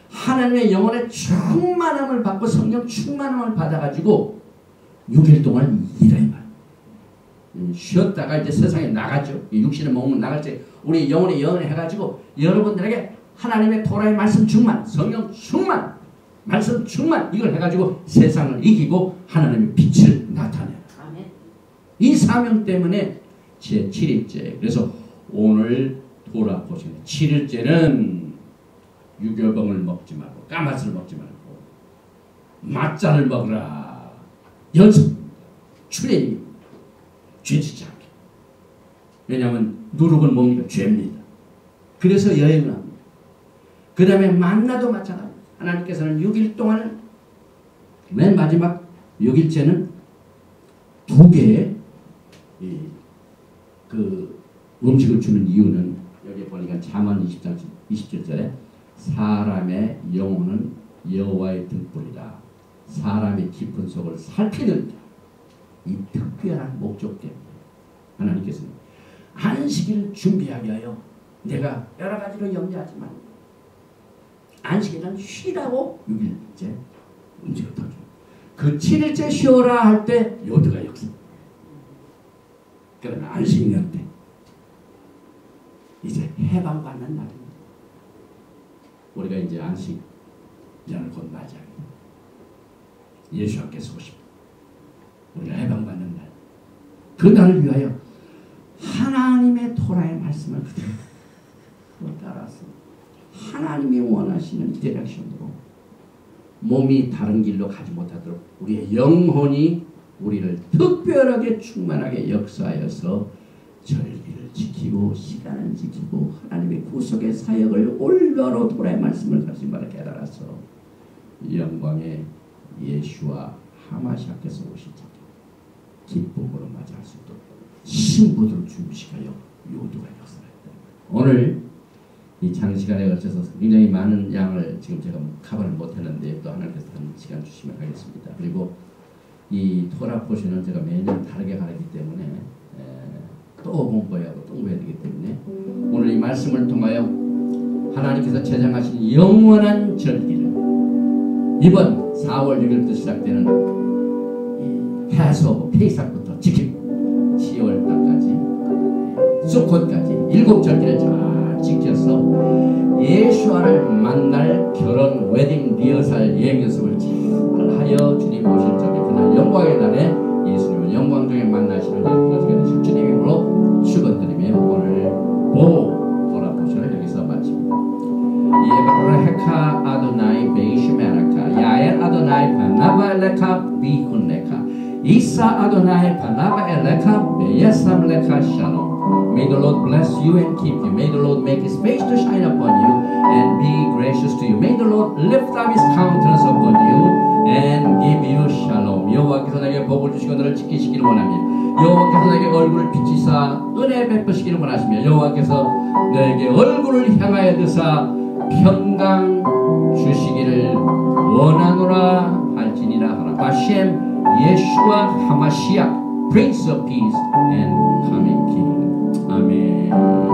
하나님의 영혼의 충만함을 받고 성령 충만함을 받아가지고 6일 동안 일해요. 쉬었다가 이제 세상에 나가죠. 육신의 몸은 나갈 때 우리 영혼의 영을 해가지고 여러분들에게 하나님의 토라의 말씀 충만, 성령 충만, 말씀 충만 이걸 해가지고 세상을 이기고 하나님의 빛을 나타내요. 이 사명 때문에 제 7일째 그래서 오늘 토라 보시면 7일째는 유교병을 먹지 말고 까맛을 먹지 말고 맛자를 먹으라. 연습, 트레이닝, 죄짓지 않게. 왜냐하면 누룩은 뭡니까? 죄입니다. 그래서 여행을 합니다. 그 다음에 만나도 마찬가지. 하나님께서는 6일 동안 맨 마지막 6일째는 2개의 그 음식을 주는 이유는 여기 보니까 잠언 20장 27절에 사람의 영혼은 여호와의 등불이라 사람의 깊은 속을 살피는 이 특별한 목적 때문에 하나님께서는 안식일을 준비하게 하여 내가 여러 가지로 염려하지만 안식일은 쉬라고 6일째 움직여 터져. 그 7일째 쉬어라 할 때 요드가 역사. 그러면 안식년 때 이제 해방받는 날입니다. 우리가 이제 안식년을 곧 맞이합니다. 예수님께서 오십니다. 우리가 해방받는 날. 그 날을 위하여 하나님의 토라의 말씀을 그대로 따라서 하나님이 원하시는 디렉션으로 몸이 다른 길로 가지 못하도록 우리의 영혼이 우리를 특별하게 충만하게 역사하여서 절기를 지키고 시간을 지키고 하나님의 구속의 사역을 올바로 토라의 말씀을 가진 바를 깨달아서 영광의 예수와 하마시아께서 오시자 기쁨으로 맞이할 수 있도록 신부들을 중시하여 요두가 역사했다. 오늘 이 장시간에 걸쳐서 굉장히 많은 양을 지금 제가 커버를 못했는데 또 하나님께서 한 시간 주시면 하겠습니다. 그리고 이 토라 포션은 제가 매년 다르게 가르치기 때문에 또 공부해야 하고 또 공부해야 되기 때문에 오늘 이 말씀을 통하여 하나님께서 제정하신 영원한 절기를 이번 4월 6일부터 시작되는 이 패스오버 페이삭부터 지키고 10월 달까지 수컷까지 7절기를 잘 지켜서 예수와를 만날 결혼 웨딩 리허설 예행 연습을 잘 하여 주님 오실 적에 그날 영광의 날에 예수님을 영광 중에 만나시는 날까지 되실 주님의 이름으로 축원드리며 오늘 보호 돌아보시를 여기서 마칩니다. 예바라헤카 아도나이 베이시메라카 야엘 아도나이 바나바 엘레카 비훈레카 이사 아도나이 바나바 엘레카 베예삼레카 샬롬. May the Lord bless you and keep you. May the Lord make His face to shine upon you and be gracious to you. May the Lord lift up His countenance upon you and give you shalom. 여호와께서 내게 복을 주시고 너를 지키시기를 원하며 여호와께서 내게 얼굴을 비치사 은혜 베푸시기를 원하시며 여호와께서 너에게 얼굴을 향하여 드사 평강 주시기를 원하노라 할지니라 하라. 바셈 예수와 하마시아 Prince of Peace and Coming King. 아멘.